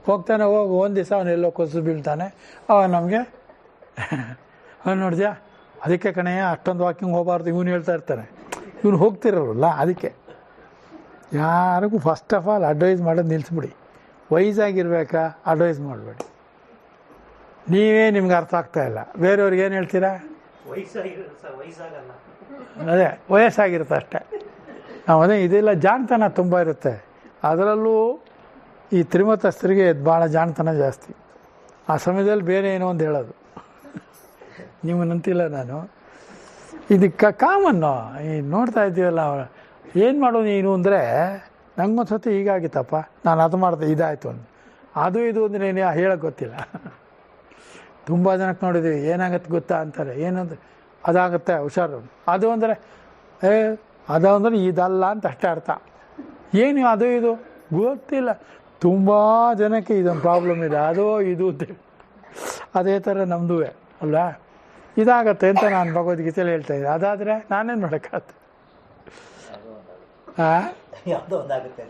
ಹೋಗ್ತಾನೆ, ಹೋಗಿ ಒಂದು ದಿವಸ ಅವನೆಲ್ಲೋ ಕೊಸು ಬೀಳ್ತಾನೆ, ಅವಾಗ ನಮಗೆ ಅವ್ನು ನೋಡಿದ್ಯಾ ಅದಕ್ಕೆ ಕಣೆಯ ಅಷ್ಟೊಂದು ವಾಕಿಂಗ್ ಹೋಗಬಾರ್ದು ಇವನು ಹೇಳ್ತಾ ಇರ್ತಾನೆ. ಇವನು ಹೋಗ್ತಿರೋಲ್ಲ. ಅದಕ್ಕೆ ಯಾರಿಗೂ ಫಸ್ಟ್ ಆಫ್ ಆಲ್ ಅಡ್ವೈಸ್ ಮಾಡೋದು ನಿಲ್ಲಿಸ್ಬಿಡಿ. ವಯಸ್ಸಾಗಿರ್ಬೇಕಾ ಅಡ್ವೈಸ್ ಮಾಡಬೇಡಿ. ನೀವೇ ನಿಮ್ಗೆ ಅರ್ಥ ಆಗ್ತಾಯಿಲ್ಲ, ಬೇರೆಯವ್ರಿಗೆ ಏನು ಹೇಳ್ತೀರಾ? ಅದೇ ವಯಸ್ಸಾಗಿರುತ್ತೆ ಅಷ್ಟೇ. ನಾವು ಅದೇ ಇದೆಲ್ಲ ಜಾಣತನ ತುಂಬ ಇರುತ್ತೆ. ಅದರಲ್ಲೂ ಈ ತ್ರಿಮತಸ್ಥರಿಗೆ ಭಾಳ ಜಾಣತನ ಜಾಸ್ತಿ. ಆ ಸಮಯದಲ್ಲಿ ಬೇರೆ ಏನೋ ಒಂದು ಹೇಳೋದು. ನೀವು ನಂತಿಲ್ಲ ನಾನು, ಇದಕ್ಕೆ ಕಾಮನ್ನು ಈ ನೋಡ್ತಾ ಇದ್ದೀವಲ್ಲ. ಏನು ಮಾಡೋದು ನೀನು ಅಂದರೆ, ನಂಗೊಂದು ಸತಿ ಹೀಗಾಗಿತ್ತಪ್ಪ, ನಾನು ಅದು ಮಾಡಿದೆ ಇದಾಯಿತು ಅಂತ. ಅದು ಇದು ಅಂದರೆ ಏನು ಹೇಳೋಕ್ಕೆ ಗೊತ್ತಿಲ್ಲ. ತುಂಬ ಜನಕ್ಕೆ ನೋಡಿದ್ದೀವಿ, ಏನಾಗತ್ತೆ ಗೊತ್ತಾ ಅಂತಾರೆ. ಏನಂದ್ರೆ ಅದಾಗುತ್ತೆ ಹುಷಾರು. ಅದು ಅಂದರೆ ಅದು ಅಂದರೆ ಇದಲ್ಲ ಅಂತ ಅಷ್ಟೇ ಅರ್ಥ. ಏನು ಅದು ಇದು ಗೊತ್ತಿಲ್ಲ. ತುಂಬ ಜನಕ್ಕೆ ಇದೊಂದು ಪ್ರಾಬ್ಲಮ್ ಇದೆ, ಅದೋ ಇದು ಅಂತ. ಅದೇ ಥರ ನಮ್ಮದು ಅಲ್ಲ, ಇದಾಗತ್ತೆ ಅಂತ ನಾನು ಭಗವದ್ಗೀತೆಯಲ್ಲಿ ಹೇಳ್ತಾ ಇದ್ದೆ. ಅದಾದರೆ ನಾನೇನು ಮಾಡೋಕ್ಕಾಗತ್ತೆ?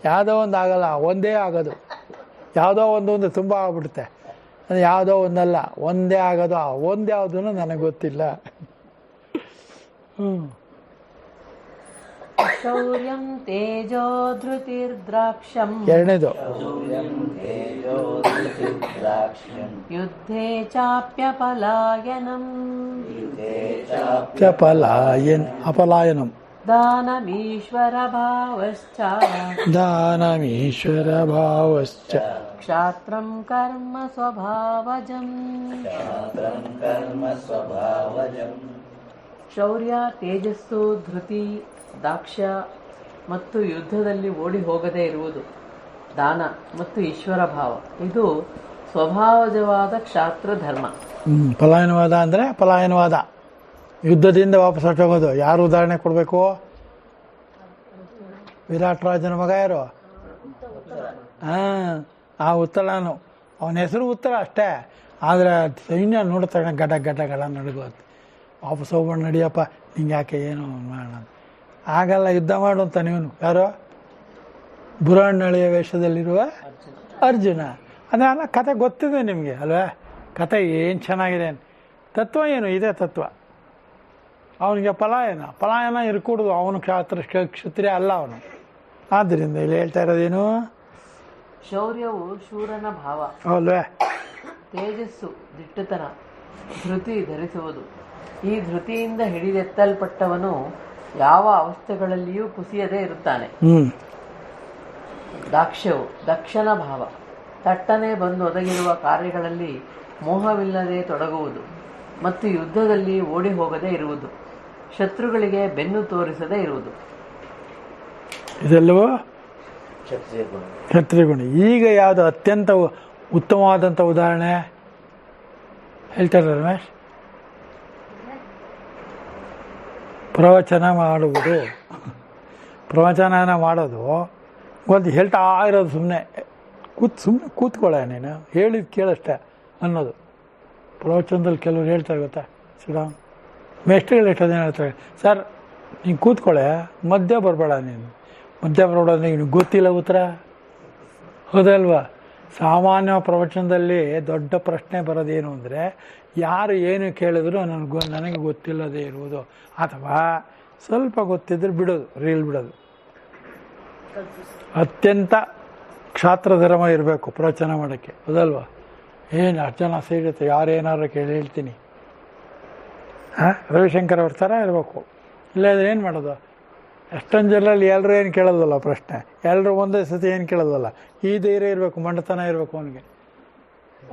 ಯಾವುದೋ ಒಂದು ಆಗಲ್ಲ, ಒಂದೇ ಆಗೋದು. ಯಾವುದೋ ಒಂದು ತುಂಬ ಆಗ್ಬಿಡುತ್ತೆ. ಅದು ಯಾವುದೋ ಒಂದಲ್ಲ, ಒಂದೇ ಆಗೋದು. ಒಂದು ಯಾವುದೂ ನನಗೆ ಗೊತ್ತಿಲ್ಲ. ಶೌರ್ಯಂ ತೇಜೋ ಧೃತಿರ್ದ್ರಾಕ್ಷಂ ಎರಡನೇದು ಯುದ್ಧೇ ಚಾಪ್ಯಪಲಾಯನಂ ಅಪಲಾಯನಂ ದಾನಮೀಶ್ವರ ಭಾವಶ್ಚ ಕ್ಷಾತ್ರಂ ಕರ್ಮ ಸ್ವಭಾವಜಂ. ಶೌರ್ಯ, ತೇಜಸ್ಸು, ಧೃತಿ, ದಾಕ್ಷ್ಯ ಮತ್ತು ಯುದ್ಧದಲ್ಲಿ ಓಡಿ ಹೋಗದೇ ಇರುವುದು, ದಾನ ಮತ್ತು ಈಶ್ವರ ಭಾವ, ಇದು ಸ್ವಭಾವಜವಾದ ಕ್ಷಾತ್ರ ಧರ್ಮ. ಪಲಾಯನವಾದ ಅಂದರೆ ಪಲಾಯನವಾದ, ಯುದ್ಧದಿಂದ ವಾಪಸ್ ಹೊರಟೋಗೋದು. ಯಾರು ಉದಾಹರಣೆ ಕೊಡಬೇಕು? ವಿರಾಟ್ ರಾಜನ ಮಗ ಯಾರು? ಆ ಉತ್ತಳನು. ಅವನ ಹೆಸರು ಉತ್ತರ ಅಷ್ಟೇ. ಆದರೆ ಸೈನ್ಯ ನೋಡ್ತಾನೆ ಗಡ ಗಡ ಗಡ ನಡಗೋದು. ವಾಪಸ್ ಹೋಗ್ಬಾರ್ದು, ನಡಿಯಪ್ಪ, ನಿಂಗೆ ಯಾಕೆ ಏನು ಮಾಡೋಣ. ಆಗಲ್ಲ, ಯುದ್ಧ ಮಾಡು ಅಂತ. ನೀವನು ಯಾರೋ ಬುರಾಣ್ಣಳಿಯ ವೇಷದಲ್ಲಿರುವ ಅರ್ಜುನ. ಅದೆಲ್ಲ ಕತೆ ಗೊತ್ತಿದೆ ನಿಮಗೆ ಅಲ್ವೇ? ಕತೆ ಏನು ಚೆನ್ನಾಗಿದೆ. ತತ್ವ ಏನು ಇದೆ? ತತ್ವ ಅವನಿಗೆ ಪಲಾಯನ ಇರ್ಕೂಡ್ದು. ಅವನು ಕ್ಷತ್ರಿಯ ಅಲ್ಲ ಅವನು. ಆದ್ದರಿಂದ ಇಲ್ಲಿ ಹೇಳ್ತಾ ಇರೋದೇನು? ಶೌರ್ಯವು ಶೂರನ ಭಾವ ಅಲ್ವೇ? ತೇಜಸ್ಸು ದಿಟ್ಟತನ, ಧೃತಿ ಧರಿಸುವುದು. ಈ ಧೃತಿಯಿಂದ ಹಿಡಿದೆತ್ತಲ್ಪಟ್ಟವನು ಯಾವ ಅವಸ್ಥೆಗಳಲ್ಲಿಯೂ ಕುಸಿಯದೇ ಇರುತ್ತಾನೆ. ದಾಕ್ಷ್ಯವು ದಕ್ಷನ ಭಾವ, ತಟ್ಟನೆ ಬಂದು ಒದಗಿರುವ ಕಾರ್ಯಗಳಲ್ಲಿ ಮೋಹವಿಲ್ಲದೆ ತೊಡಗುವುದು ಮತ್ತು ಯುದ್ಧದಲ್ಲಿ ಓಡಿ ಹೋಗದೇ ಇರುವುದು, ಶತ್ರುಗಳಿಗೆ ಬೆನ್ನು ತೋರಿಸದೇ ಇರುವುದು. ಇದೆಲ್ಲವೂ ಕ್ಷತ್ರಿಯ ಗುಣ. ಈಗ ಯಾವುದು ಅತ್ಯಂತ ಉತ್ತಮವಾದಂಥ ಉದಾಹರಣೆ ಹೇಳ್ತಾರೆ ರಮೇಶ್? ಪ್ರವಚನ ಮಾಡುವುದು. ಪ್ರವಚನ ಮಾಡೋದು ಒಂದು ಹೇಳ್ತಾ ಇರೋದು, ಸುಮ್ಮನೆ ಕೂತ್ಕೊಳ್ಳ, ನೀನು ಹೇಳಿದ್ದು ಕೇಳಷ್ಟೆ ಅನ್ನೋದು. ಪ್ರವಚನದಲ್ಲಿ ಕೆಲವ್ರು ಹೇಳ್ತಾರೆ ಗೊತ್ತಾ, ಶ್ರೀರಾಮ್ ಮೇಷ್ಟ್ರುಗಳು ಎಷ್ಟೊಂದು ಹೇಳ್ತಾರೆ, ಸರ್ ನೀನು ಕೂತ್ಕೊಳ್ಳೆ, ಮಧ್ಯೆ ಬರಬೇಡ. ನೀನು ಮಧ್ಯೆ ಬರಬೇಡ ಅಂದರೆ ನಿನಗೆ ಗೊತ್ತಿಲ್ಲ ಉತ್ತರ, ಹೌದಲ್ವಾ? ಸಾಮಾನ್ಯ ಪ್ರವಚನದಲ್ಲಿ ದೊಡ್ಡ ಪ್ರಶ್ನೆ ಬರೋದೇನು ಅಂದರೆ, ಯಾರು ಏನು ಕೇಳಿದ್ರು ನನಗೆ ಗೊತ್ತಿಲ್ಲದೆ ಇರುವುದು, ಅಥವಾ ಸ್ವಲ್ಪ ಗೊತ್ತಿದ್ರೆ ಬಿಡೋದು, ರೀಲ್ ಬಿಡೋದು. ಅತ್ಯಂತ ಕ್ಷಾತ್ರ ಧರ್ಮ ಇರಬೇಕು ಪ್ರವಚನ ಮಾಡೋಕ್ಕೆ, ಹೌದಲ್ವಾ? ಏನು ಅಷ್ಟು ಜನ ಸೇರುತ್ತೆ, ಯಾರೇನಾದ್ರು ಕೇಳಿ ಹೇಳ್ತೀನಿ. ರವಿಶಂಕರ್ ಅವ್ರ ಥರ ಇರಬೇಕು. ಇಲ್ಲಾಂದರೆ ಏನು ಮಾಡೋದು? ಎಷ್ಟೊಂದು ಜನರಲ್ಲಿ ಎಲ್ಲರೂ ಏನು ಕೇಳೋದಲ್ಲ ಪ್ರಶ್ನೆ, ಎಲ್ಲರೂ ಒಂದೇ ಸತಿ ಏನು ಕೇಳೋದಲ್ಲ. ಈ ಧೈರ್ಯ ಇರಬೇಕು, ಮಂಡತನ ಇರಬೇಕು ಅವನಿಗೆ.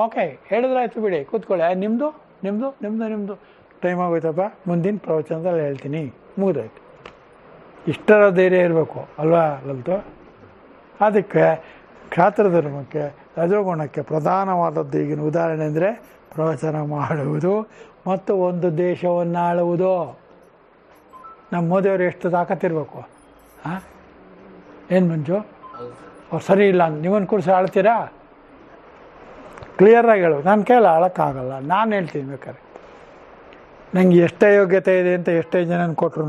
ಓಕೆ ಹೇಳಿದ್ರಾಯ್ತು, ಬಿಡಿ, ಕೂತ್ಕೊಳ್ಳಿ. ನಿಮ್ಮದು ಟೈಮ್ ಆಗೋಯ್ತಪ್ಪ, ಮುಂದಿನ ಪ್ರವಚನದಲ್ಲಿ ಹೇಳ್ತೀನಿ, ಮುಗಿದೋಯ್ತು. ಇಷ್ಟರ ಧೈರ್ಯ ಇರಬೇಕು ಅಲ್ವಾ ಲಲಿತು? ಅದಕ್ಕೆ ಕ್ಷಾತ್ರ ಧರ್ಮಕ್ಕೆ, ರಜೋಗುಣಕ್ಕೆ ಪ್ರಧಾನವಾದದ್ದು ಈಗಿನ ಉದಾಹರಣೆ ಅಂದರೆ ಪ್ರವಚನ ಮಾಡುವುದು ಮತ್ತು ಒಂದು ದೇಶವನ್ನು ಆಳುವುದು. ನಮ್ಮ ಮೋದಿಯವ್ರು ಎಷ್ಟು ತಾಕತ್ತಿರ್ಬೇಕು. ಹಾಂ, ಏನು ಮಂಜು ಅವ್ರು ಸರಿ ಇಲ್ಲ ಅಂತ ನೀವೊಂದು ಕೂಡಿಸಿ ಆಳ್ತೀರಾ? ಕ್ಲಿಯರಾಗಿ ಹೇಳು. ನಾನು ಕೈಯಲ್ಲಿ ಆಳೋಕ್ಕಾಗಲ್ಲ, ನಾನು ಹೇಳ್ತೀನಿ ಬೇಕಾದ್ರೆ. ನನಗೆ ಎಷ್ಟೇ ಯೋಗ್ಯತೆ ಇದೆ ಅಂತ ಎಷ್ಟೇ ಜನ ಕೊಟ್ರು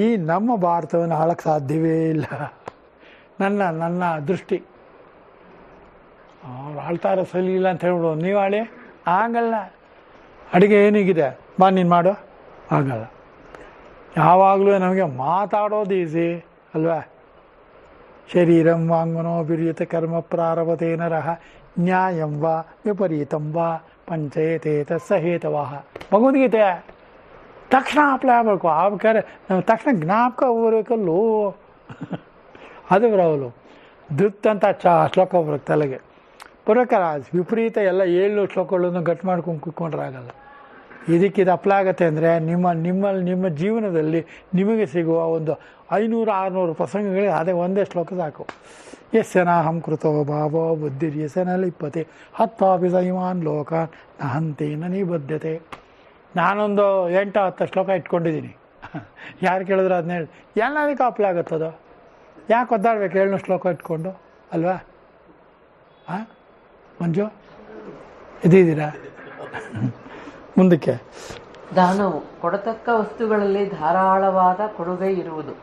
ಈ ನಮ್ಮ ಭಾರತವನ್ನು ಆಳಕ್ಕೆ ಸಾಧ್ಯವೇ ಇಲ್ಲ. ನನ್ನ ದೃಷ್ಟಿ ಅವ್ರು ಆಳ್ತಾರ ಸರಿ ಇಲ್ಲ ಅಂತ ಹೇಳ್ಬಿಡು. ನೀವು ಆಳಿ ಆಗಲ್ಲ. ಅಡುಗೆ ಏನಿಗಿದೆ ಬಾ ನೀನು ಮಾಡು, ಆಗಲ್ಲ. ಯಾವಾಗಲೂ ನಮಗೆ ಮಾತಾಡೋದು ಈಸಿ ಅಲ್ವಾ? ಶರೀರಂ ವಾಂಗ್ಮನೋ ಬಿರ್ಯತೆ ಕರ್ಮ ಪ್ರಾರಭತೆ ನರಃ ನ್ಯಾಯಂ ವಾ ವಿಪರೀತಂ ವಾ ಪಂಚಯತೆ ತತ್ಸಹೇತವಾಹ. ಭಗವದ್ಗೀತೆ ತಕ್ಷಣ ಅಪ್ಲೈ ಆಗಬೇಕು. ಆಗ್ಬೇಕಾದ್ರೆ ನಾವು ತಕ್ಷಣ ಜ್ಞಾಪಕ ಹೋಗ್ಬೇಕಲ್ಲೂ. ಅದು ಬರೋವಲು ಧೃತ್ ಅಂತ ಶ್ಲೋಕ ಬರುತ್ತೆ ತಲೆಗೆ. ಪುರಕರ ವಿಪರೀತ ಎಲ್ಲ 7 ಶ್ಲೋಕಗಳನ್ನು ಗಟ್ಟು ಮಾಡ್ಕೊಂಡು ಕೂತ್ಕೊಂಡ್ರೆ ಆಗಲ್ಲ. ಇದಕ್ಕಿದು ಅಪ್ಲೈ ಆಗುತ್ತೆ ಅಂದರೆ ನಿಮ್ಮ ಜೀವನದಲ್ಲಿ ನಿಮಗೆ ಸಿಗುವ ಒಂದು 500-600 ಪ್ರಸಂಗಗಳಿಗೆ ಅದೇ ಒಂದೇ ಶ್ಲೋಕ ಸಾಕು. ಯಸ್ಯನಾಹಂ ಕೃತೋ ಭಾವೋ ಬುದ್ಧಿರ್ಯಸನ ಲಿಪ್ಯತೆ ಹತ್ವಾಪಿ ಸೈಮಾನ್ ಲೋಕಾನ್ ನಹಂತೇನ ನಿಬದ್ಧತೆ. ನಾನೊಂದು 8-10 ಶ್ಲೋಕ ಇಟ್ಕೊಂಡಿದ್ದೀನಿ. ಯಾರು ಕೇಳಿದ್ರು ಅದನ್ನ ಹೇಳಿ. ಎಲ್ಲದಕ್ಕೂ ಅಪ್ಲೈ ಆಗುತ್ತದು. ಯಾಕೆ ಒದ್ದಾಡ್ಬೇಕು 700 ಶ್ಲೋಕ ಇಟ್ಕೊಂಡು ಅಲ್ವಾ? ಹಾಂ ಮಂಜು ಇದ್ದೀರಾ? ಮುಂದಕ್ಕೆ ದಾನವು ಕೊಡತಕ್ಕ ವಸ್ತುಗಳಲ್ಲಿ ಧಾರಾಳವಾದ ಕೊಡುಗೆ ಇರುವುದು.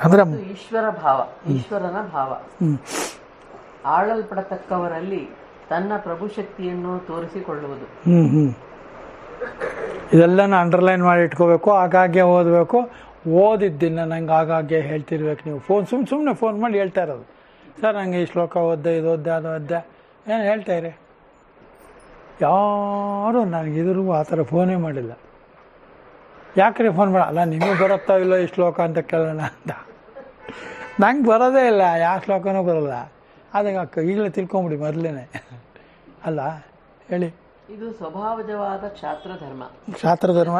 ಅಂದ್ರೆ ಈಶ್ವರನ ಭಾವ. ಆಳಲ್ಪಡತಕ್ಕವರಲ್ಲಿ ತನ್ನ ಪ್ರಭುಶಕ್ತಿಯನ್ನು ತೋರಿಸಿಕೊಳ್ಳುವುದು. ಇದೆಲ್ಲನ ಅಂಡರ್ಲೈನ್ ಮಾಡಿ ಇಟ್ಕೋಬೇಕು. ಆಗಾಗ್ಗೆ ಓದಬೇಕು. ಓದಿದ್ದನ್ನು ನಂಗೆ ಆಗಾಗ್ಗೆ ಹೇಳ್ತಿರ್ಬೇಕು. ನೀವು ಸುಮ್ಮನೆ ಫೋನ್ ಮಾಡಿ ಹೇಳ್ತಾ ಇರೋದು, ಸರ್ ನಂಗೆ ಈ ಶ್ಲೋಕ ಓದ್ದೆ, ಇದು ಓದ್ದೆ, ಅದು ಓದ್ದೆ, ಏನು ಹೇಳ್ತಾಯಿರಿ. ಯಾರೂ ನನಗೆ ಇದ್ರಿಗೂ ಆ ಥರ ಫೋನೇ ಮಾಡಿಲ್ಲ. ಯಾಕ್ರಿ ಫೋನ್ ಮಾಡಲ್ಲ? ನಿಮಗೆ ಬರುತ್ತಾ ಇಲ್ಲ ಈ ಶ್ಲೋಕ ಅಂತ ಕೇಳೋಣ ಅಂತ. ನಂಗೆ ಬರೋದೇ ಇಲ್ಲ, ಯಾವ ಶ್ಲೋಕನೂ ಬರೋಲ್ಲ. ಅದಕ್ಕೆ ಈಗಲೇ ತಿಳ್ಕೊಂಬಿಡಿ ಮೊದಲೇ ಅಲ್ಲ. ಹೇಳಿ. ಇದು ಸ್ವಭಾವಜವಾದ ಕ್ಷಾತ್ರಧರ್ಮ.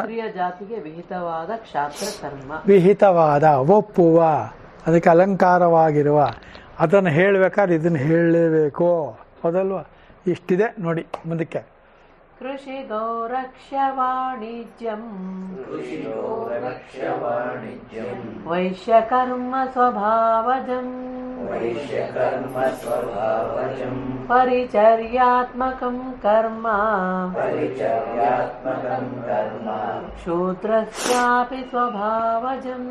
ಕ್ರಿಯ ಜಾತಿಗೆ ವಿಹಿತವಾದ ಕ್ಷಾತ್ರಕರ್ಮ. ವಿಹಿತವಾದ, ಒಪ್ಪುವ, ಅದಕ್ಕೆ ಅಲಂಕಾರವಾಗಿರುವ, ಅದನ್ನು ಹೇಳಬೇಕಾದ್ರೆ ಇದನ್ನು ಹೇಳಲೇಬೇಕು. ಹೌದಲ್ವ? ಇಷ್ಟಿದೆ ನೋಡಿ ಮುಂದಕ್ಕೆ. ಕೃಷಿ ಗೌರಕ್ಷ ವಾಣಿಜ್ಯಂ ವೈಶ್ಯಕರ್ಮ ಸ್ವಭಾವಜಂ ಪರಿಚರ್ಯಾತ್ಮಕಂ ಕರ್ಮ ಶೂದ್ರಸ್ಯಾಪಿ ಸ್ವಭಾವಜಂ.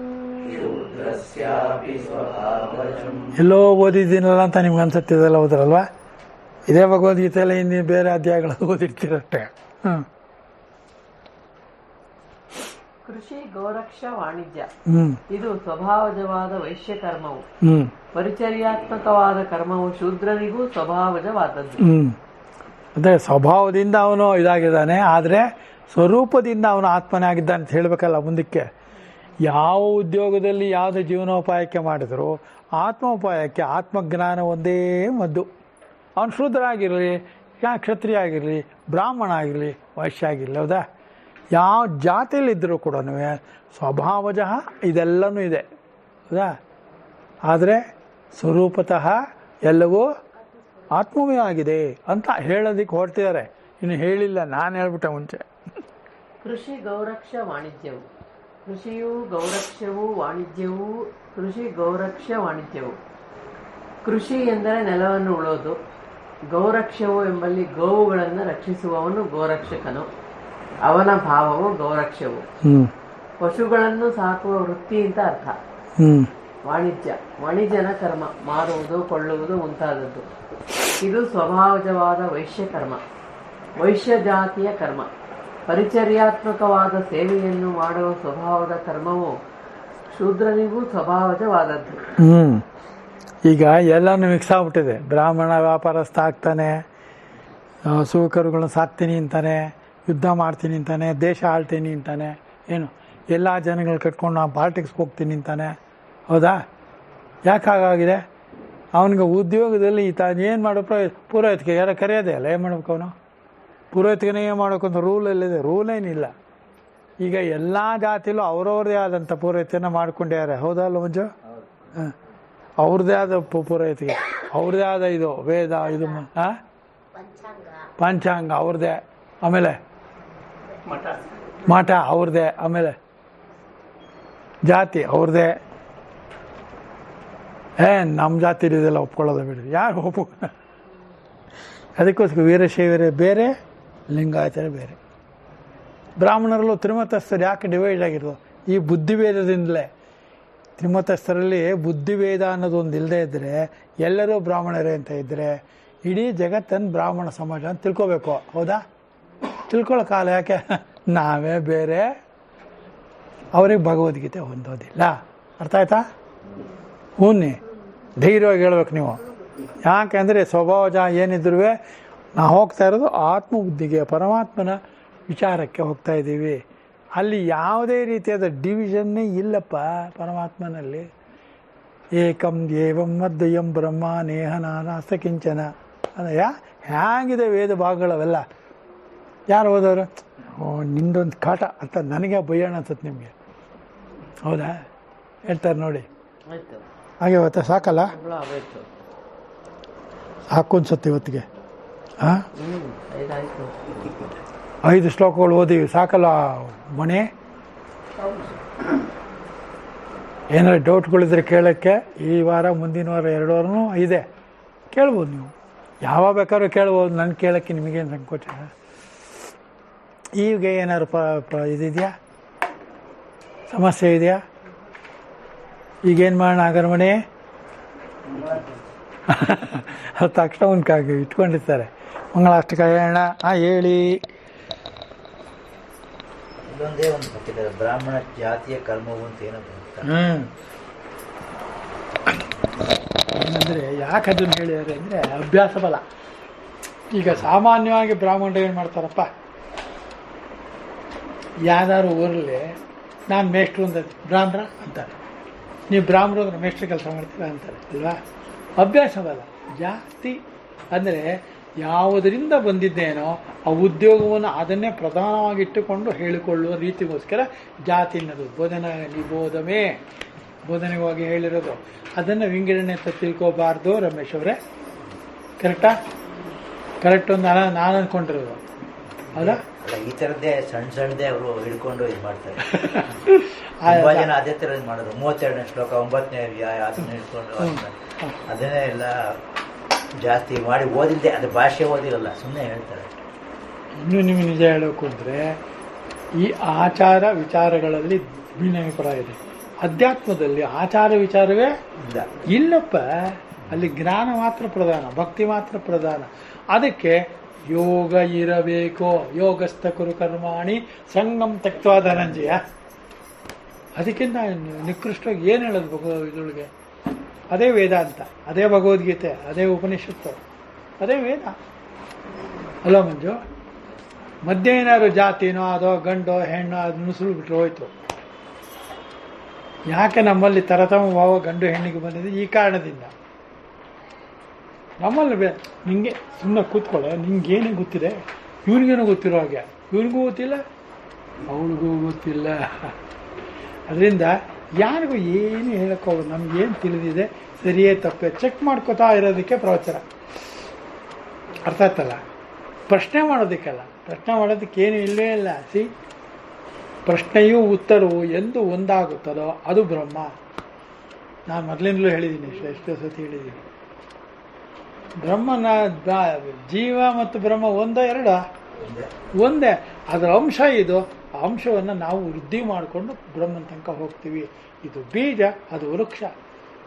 ಎಲ್ಲೋ ಓದಿದ್ದೀನಲ್ಲ ಅಂತ ನಿಮ್ಗೆ ಅನ್ಸುತ್ತಿದೆಲ್ಲ ಓದ್ರಲ್ವಾ? ಇದೇ ಭಗವದ್ಗೀತೆಯಲ್ಲ, ಇನ್ನು ಬೇರೆ ಅಧ್ಯಾಯಗಳು ಓದಿರ್ತೀರಷ್ಟೇ. ಕೃಷಿ ಗೌರಕ್ಷ ವಾಣಿಜ್ಯ ಇದು ಸ್ವಭಾವಜವಾದ ವೈಶ್ಯ ಕರ್ಮವು. ಪರಿಚರ್ಯಾತ್ಮಕವಾದ ಕರ್ಮವು ಶೂದ್ರನಿಗೂ ಸ್ವಭಾವಜವಾದದ್ದು. ಅದೇ ಸ್ವಭಾವದಿಂದ ಅವನು ಇದಾಗಿದ್ದಾನೆ, ಆದರೆ ಸ್ವರೂಪದಿಂದ ಅವನು ಆತ್ಮನೇ ಆಗಿದ್ದಾನೆ ಅಂತ ಹೇಳಬೇಕಲ್ಲ ಮುಂದಕ್ಕೆ. ಯಾವ ಉದ್ಯೋಗದಲ್ಲಿ ಯಾವುದೇ ಜೀವನೋಪಾಯಕ್ಕೆ ಮಾಡಿದ್ರು ಆತ್ಮೋಪಾಯಕ್ಕೆ ಆತ್ಮಜ್ಞಾನ ಒಂದೇ ಮದ್ದು. ಅವನು ಶೂದ್ರ ಆಗಿರಲಿ, ಕ್ಷತ್ರಿಯ ಆಗಿರಲಿ, ಬ್ರಾಹ್ಮಣ ಆಗಿರಲಿ, ವೈಶ್ಯ ಆಗಿರಲಿ, ಹೌದಾ? ಯಾವ ಜಾತಿಯಲ್ಲಿದ್ದರೂ ಕೂಡ ಸ್ವಭಾವಜಃ ಇದೆಲ್ಲನೂ ಇದೆ, ಹೌದಾ? ಆದರೆ ಸ್ವರೂಪತಃ ಎಲ್ಲವೂ ಆತ್ಮವೇ ಆಗಿದೆ ಅಂತ ಹೇಳೋದಕ್ಕೆ ಹೊರಟಿದ್ದಾರೆ. ಇನ್ನು ಹೇಳಿಲ್ಲ, ನಾನು ಹೇಳ್ಬಿಟ್ಟೆ ಮುಂಚೆ. ಕೃಷಿ ಗೌರಕ್ಷ ವಾಣಿಜ್ಯವು. ಕೃಷಿಯೂ ಗೌರಕ್ಷವೂ ವಾಣಿಜ್ಯವೂ. ಕೃಷಿ ಗೌರಕ್ಷ ವಾಣಿಜ್ಯವು. ಕೃಷಿ ಎಂದರೆ ನೆಲವನ್ನು ಉಳೋದು. ಗೌರಕ್ಷವು ಎಂಬಲ್ಲಿ ಗೋವುಗಳನ್ನು ರಕ್ಷಿಸುವವನು ಗೋರಕ್ಷಕನು, ಅವನ ಭಾವವು ಗೌರಕ್ಷವು. ಪಶುಗಳನ್ನು ಸಾಕುವ ವೃತ್ತಿ ಅಂತ ಅರ್ಥ. ವಾಣಿಜ್ಯ ವಾಣಿಜ್ಯನ ಕರ್ಮ, ಮಾರುವುದು, ಕೊಳ್ಳುವುದು ಮುಂತಾದದ್ದು. ಇದು ಸ್ವಭಾವಜವಾದ ವೈಶ್ಯ ಕರ್ಮ, ವೈಶ್ಯ ಜಾತಿಯ ಕರ್ಮ. ಪರಿಚರ್ಯಾತ್ಮಕವಾದ ಸೇವೆಯನ್ನು ಮಾಡುವ ಸ್ವಭಾವದ ಕರ್ಮವು ಶೂದ್ರನಿಗೂ ಸ್ವಭಾವಜವಾದದ್ದು. ಈಗ ಎಲ್ಲನೂ ಮಿಕ್ಸ್ ಆಗ್ಬಿಟ್ಟಿದೆ. ಬ್ರಾಹ್ಮಣ ವ್ಯಾಪಾರಸ್ಥ ಆಗ್ತಾನೆ, ಸೂಕರುಗಳನ್ನ ಸಾಕ್ತೀನಿ ಅಂತಾನೆ, ಯುದ್ಧ ಮಾಡ್ತೀನಿ ಅಂತಾನೆ, ದೇಶ ಆಳ್ತೀನಿ ಅಂತಾನೆ, ಏನು ಎಲ್ಲ ಜನಗಳು ಕಟ್ಕೊಂಡು ನಾನು ಪಾಲಿಟಿಕ್ಸ್ಗೆ ಹೋಗ್ತೀನಿ ಅಂತಾನೆ, ಹೌದಾ? ಯಾಕೆ ಹಾಗಾಗಿದೆ? ಅವನಿಗೆ ಉದ್ಯೋಗದಲ್ಲಿ ಏನು ಮಾಡೋ ಪೂರೈತಿಗೆ ಯಾರು ಕರೆಯೋದೇ ಅಲ್ಲ. ಏನು ಮಾಡ್ಬೇಕು ಅವನು? ಪೂರೈತಿಗೆನೇ ಏನು ಮಾಡ್ಬೇಕಂತ ರೂಲಲ್ಲಿದೆ, ರೂಲೇನಿಲ್ಲ. ಈಗ ಎಲ್ಲ ಜಾತಿಲೂ ಅವ್ರವ್ರದೇ ಆದಂಥ ಪೂರೈತಿಯನ್ನು ಮಾಡ್ಕೊಂಡಿದ್ದಾರೆ, ಹೌದಲ್ಲ ಮಂಜು? ಹಾಂ, ಅವ್ರದ್ದೇ ಆದ ಪೂರೈತಿಗೆ, ಅವ್ರದ್ದೇ ಆದ ಇದು ವೇದ, ಇದು ಪಂಚಾಂಗ ಅವ್ರದ್ದೇ, ಆಮೇಲೆ ಮಠ ಅವ್ರದ್ದೇ, ಆಮೇಲೆ ಜಾತಿ ಅವ್ರದ್ದೇ. ನಮ್ಮ ಜಾತಿ ಇದೆಲ್ಲ ಒಪ್ಕೊಳ್ಳೋದು ಬಿಡಿ, ಯಾರು ಒಪ್ಪು. ಅದಕ್ಕೋಸ್ಕರ ವೀರಶೈವರೇ ಬೇರೆ, ಲಿಂಗಾಯತರೇ ಬೇರೆ. ಬ್ರಾಹ್ಮಣರಲ್ಲೂ ತ್ರಿಮತಸ್ಥರು ಯಾಕೆ ಡಿವೈಡ್ ಆಗಿರೋದು? ಈ ಬುದ್ಧಿಭೇದದಿಂದಲೇ. ತ್ರಿಮತಸ್ಥರಲ್ಲಿ ಬುದ್ಧಿಭೇದ ಅನ್ನೋದೊಂದು ಇಲ್ಲದೆ ಇದ್ದರೆ, ಎಲ್ಲರೂ ಬ್ರಾಹ್ಮಣರೇ ಅಂತ ಇದ್ದರೆ ಇಡೀ ಜಗತ್ತನ್ನು ಬ್ರಾಹ್ಮಣ ಸಮಾಜ ಅಂತ ತಿಳ್ಕೊಬೇಕು. ಹೌದಾ? ತಿಳ್ಕೊಳ್ಳೋ ಕಾಲ ಯಾಕೆ? ನಾವೇ ಬೇರೆ, ಅವ್ರಿಗೆ ಭಗವದ್ಗೀತೆ ಹೊಂದೋದಿಲ್ಲ. ಅರ್ಥ ಆಯ್ತಾ? ಹೂನಿ ಧೈರ್ಯವಾಗಿ ಹೇಳ್ಬೇಕು ನೀವು. ಯಾಕೆಂದರೆ ಸ್ವಭಾವಜ ಏನಿದ್ರು ನಾವು ಹೋಗ್ತಾ ಇರೋದು ಆತ್ಮಬುದ್ಧಿಗೆ, ಪರಮಾತ್ಮನ ವಿಚಾರಕ್ಕೆ ಹೋಗ್ತಾ ಇದ್ದೀವಿ. ಅಲ್ಲಿ ಯಾವುದೇ ರೀತಿಯಾದ ಡಿವಿಷನ್ನೇ ಇಲ್ಲಪ್ಪ ಪರಮಾತ್ಮನಲ್ಲಿ. ಏಕಂ ಏವಂ ಮದ್ವಯಂ ಬ್ರಹ್ಮ ನೇಹ ನಾನಾಸ್ತ ಕಿಂಚನ. ಅದಯ್ಯ ಹೇಗಿದೆ ವೇದ ಭಾಗಗಳವೆಲ್ಲ. ಯಾರು ಓದೋರು? ನಿಂದೊಂದು ಕಾಟ ಅಂತ ನನಗೆ ಬಯ್ಯೋಣ ಅನ್ಸುತ್ತೆ ನಿಮಗೆ. ಹೌದಾ? ಹೇಳ್ತಾರೆ ನೋಡಿ. ಆಯ್ತು, ಹಾಗೆ ಇವತ್ತ ಸಾಕಲ್ಲ? ಆಗೋಯ್ತು. ಹಾಕೊಂಡ್ಸತ್ತೆ ಇವತ್ತಿಗೆ. ಹಾಂ, 5 ಆಯ್ತು. 5 ಶ್ಲೋಕಗಳು ಓದಿವಿ ಸಾಕಲ್ಲ ಮಣಿ? ಏನಾದ್ರು ಡೌಟ್ಗಳಿದ್ರೆ ಕೇಳೋಕ್ಕೆ ಈ ವಾರ ಮುಂದಿನ ವಾರ 2 ವಾರನೂ ಇದೆ, ಕೇಳ್ಬೋದು ನೀವು. ಯಾವಾಗ ಬೇಕಾದ್ರೂ ಕೇಳ್ಬೋದು. ನನ್ನ ಕೇಳೋಕ್ಕೆ ನಿಮಗೇನು ಸಂಕೋಚ? ಈಗ ಏನಾದ್ರು ಇದಿದೆಯಾ? ಸಮಸ್ಯೆ ಇದೆಯಾ? ಈಗೇನು ಮಾಡೋಣ ಆಗರ್ಮಣಿ? ಅದು ತಕ್ಷಣ ಒಂದು ಇಟ್ಕೊಂಡಿರ್ತಾರೆ. ಮಂಗಳಾಷ್ಟಕ ಹೇಳೋಣ. ಹೇಳಿ. ಇದೊಂದೇ ಒಂದು ಗೊತ್ತಿಲ್ಲ, ಬ್ರಾಹ್ಮಣ ಜಾತಿಯ ಕರ್ಮವು ಅಂತ ಏನದು ಅಂತ. ಏನಂದರೆ ಯಾಕೆ ಅದನ್ನು ಹೇಳಿದ್ದಾರೆ ಅಂದರೆ ಅಭ್ಯಾಸ ಬಲ. ಈಗ ಸಾಮಾನ್ಯವಾಗಿ ಬ್ರಾಹ್ಮಣರು ಏನು ಮಾಡ್ತಾರಪ್ಪ, ಯಾವ್ದಾದ್ರು ಊರಲ್ಲಿ ನಾನು ಮೇಷ್ಟ್ರು ಅಂತ ಬ್ರಾಹ್ಮಣ ಅಂತಾರೆ, ನೀವು ಬ್ರಾಹ್ಮಣರು ಅಂದ್ರೆ ಮೇಷ್ಟ್ರು ಕೆಲಸ ಮಾಡ್ತೀರಾ ಅಂತಾರೆ ಅಲ್ವಾ? ಅಭ್ಯಾಸ ಬಲ ಜಾಸ್ತಿ. ಅಂದರೆ ಯಾವುದರಿಂದ ಬಂದಿದ್ದೇನೋ ಆ ಉದ್ಯೋಗವನ್ನು ಅದನ್ನೇ ಪ್ರಧಾನವಾಗಿಟ್ಟುಕೊಂಡು ಹೇಳಿಕೊಳ್ಳುವ ರೀತಿಗೋಸ್ಕರ ಜಾತಿ ಅನ್ನೋದು ಬೋಧನಾ ನಿಬೋಧಮೇ ಬೋಧನೆಗಾಗಿ ಹೇಳಿರೋದು. ಅದನ್ನು ವಿಂಗಡಣೆ ಅಂತ ತಿಳ್ಕೋಬಾರ್ದು ರಮೇಶ್ ಅವರೇ. ಕರೆಕ್ಟಾ? ಕರೆಕ್ಟ್ ಒಂದು ನಾನು ಅಂದ್ಕೊಂಡಿರೋದು. ಹೌದಾ? ಈ ಥರದ್ದೇ ಸಣ್ಣ ಸಣ್ಣದೇ ಅವರು ಹಿಡ್ಕೊಂಡು ಇದು ಮಾಡ್ತಾರೆ. ತುಂಬಾ ಜನ ಅದೇ ಥರ ಇದು ಮಾಡೋದು. 32ನೇ ಶ್ಲೋಕ 9ನೇ ಅದನ್ನ ಹಿಡ್ಕೊಂಡು ಅದನ್ನೇ ಎಲ್ಲ ಜಾಸ್ತಿ ಮಾಡಿ ಓದಿದ್ದೆ, ಅದು ಭಾಷೆ ಓದಿರಲ್ಲ, ಸುಮ್ಮನೆ ಹೇಳ್ತಾರೆ. ಇನ್ನೂ ನಿಮಗೆ ನಿಜ ಹೇಳೋಕು ಅಂದರೆ ಈ ಆಚಾರ ವಿಚಾರಗಳಲ್ಲಿ ಭಿನ್ನಾಭಿಪ್ರಾಯ ಇದೆ. ಅಧ್ಯಾತ್ಮದಲ್ಲಿ ಆಚಾರ ವಿಚಾರವೇ ಇಲ್ಲಪ್ಪ. ಅಲ್ಲಿ ಜ್ಞಾನ ಮಾತ್ರ ಪ್ರಧಾನ, ಭಕ್ತಿ ಮಾತ್ರ ಪ್ರಧಾನ. ಅದಕ್ಕೆ ಯೋಗ ಇರಬೇಕು. ಯೋಗಸ್ಥ ಕುರು ಕರ್ಮಾಣಿ ಸಂಗಮ್ ತಕ್ವಾ ಧನಂಜಯ. ಅದಕ್ಕಿಂತ ನಿಕೃಷ್ಟವಾಗಿ ಏನು ಹೇಳೋದು ಇದರೊಳಗೆ? ಅದೇ ವೇದಾಂತ, ಅದೇ ಭಗವದ್ಗೀತೆ, ಅದೇ ಉಪನಿಷತ್ತು, ಅದೇ ವೇದ ಅಲ್ಲ ಮಂಜು? ಮಧ್ಯೆ ಏನಾದ್ರು ಜಾತಿನೋ ಅದೋ ಗಂಡೋ ಹೆಣ್ಣೋ ಅದು ನುಸುಳು ಬಿಟ್ಟರೆ ಹೋಯ್ತು. ಯಾಕೆ ನಮ್ಮಲ್ಲಿ ತರತಮ ಭಾವ ಗಂಡು ಹೆಣ್ಣಿಗೆ ಬಂದಿದೆ? ಈ ಕಾರಣದಿಂದ. ನಮ್ಮಲ್ಲಿ ನಿಂಗೆ ಸುಮ್ಮನೆ ಕೂತ್ಕೊಳ್ಳೋ, ನಿಂಗೇನೇ ಗೊತ್ತಿದೆ, ಇವ್ನಿಗೇನೋ ಗೊತ್ತಿರೋ ಹಾಗೆ, ಇವ್ನಿಗೂ ಗೊತ್ತಿಲ್ಲ, ಅವಳಿಗೂ ಗೊತ್ತಿಲ್ಲ. ಅದರಿಂದ ಯಾರಿಗೂ ಏನು ಹೇಳೋಕ್ಕೋಗೋದು, ನಮಗೇನು ತಿಳಿದಿದೆ ಸರಿಯೇ ತಪ್ಪೆ ಚೆಕ್ ಮಾಡ್ಕೋತಾ ಇರೋದಕ್ಕೆ ಪ್ರವಚನ. ಅರ್ಥ ಆಯ್ತಲ್ಲ? ಪ್ರಶ್ನೆ ಮಾಡೋದಕ್ಕೆಲ್ಲ. ಪ್ರಶ್ನೆ ಮಾಡೋದಕ್ಕೇನು ಇಲ್ಲವೇ ಇಲ್ಲ. ಪ್ರಶ್ನೆಯೂ ಉತ್ತರವು ಎಂದು ಒಂದಾಗುತ್ತದೋ ಅದು ಬ್ರಹ್ಮ. ನಾನು ಮೊದಲಿಂದಲೂ ಹೇಳಿದ್ದೀನಿ, ಎಷ್ಟೋ ಸತಿ ಹೇಳಿದ್ದೀನಿ. ಬ್ರಹ್ಮನ ಜೀವ ಮತ್ತು ಬ್ರಹ್ಮ ಒಂದೋ ಎರಡ? ಒಂದೇ. ಅದರ ಅಂಶ ಇದು. ಆ ಅಂಶವನ್ನು ನಾವು ವೃದ್ಧಿ ಮಾಡಿಕೊಂಡು ಬ್ರಹ್ಮನ ತನಕ ಹೋಗ್ತೀವಿ. ಇದು ಬೀಜ, ಅದು ವೃಕ್ಷ.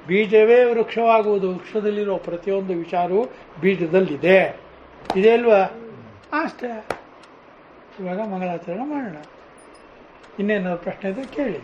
ಬೀಜವೇ ವೃಕ್ಷವಾಗುವುದು. ವೃಕ್ಷದಲ್ಲಿರೋ ಪ್ರತಿಯೊಂದು ವಿಚಾರವೂ ಬೀಜದಲ್ಲಿದೆ. ಇದೆ ಅಲ್ವಾ? ಅಷ್ಟೇ. ಇವಾಗ ಮಂಗಳಾಚರಣೆ ಮಾಡೋಣ. ಇನ್ನೇನಾದ್ರು ಪ್ರಶ್ನೆ ಇದ್ರೆ ಕೇಳಿ.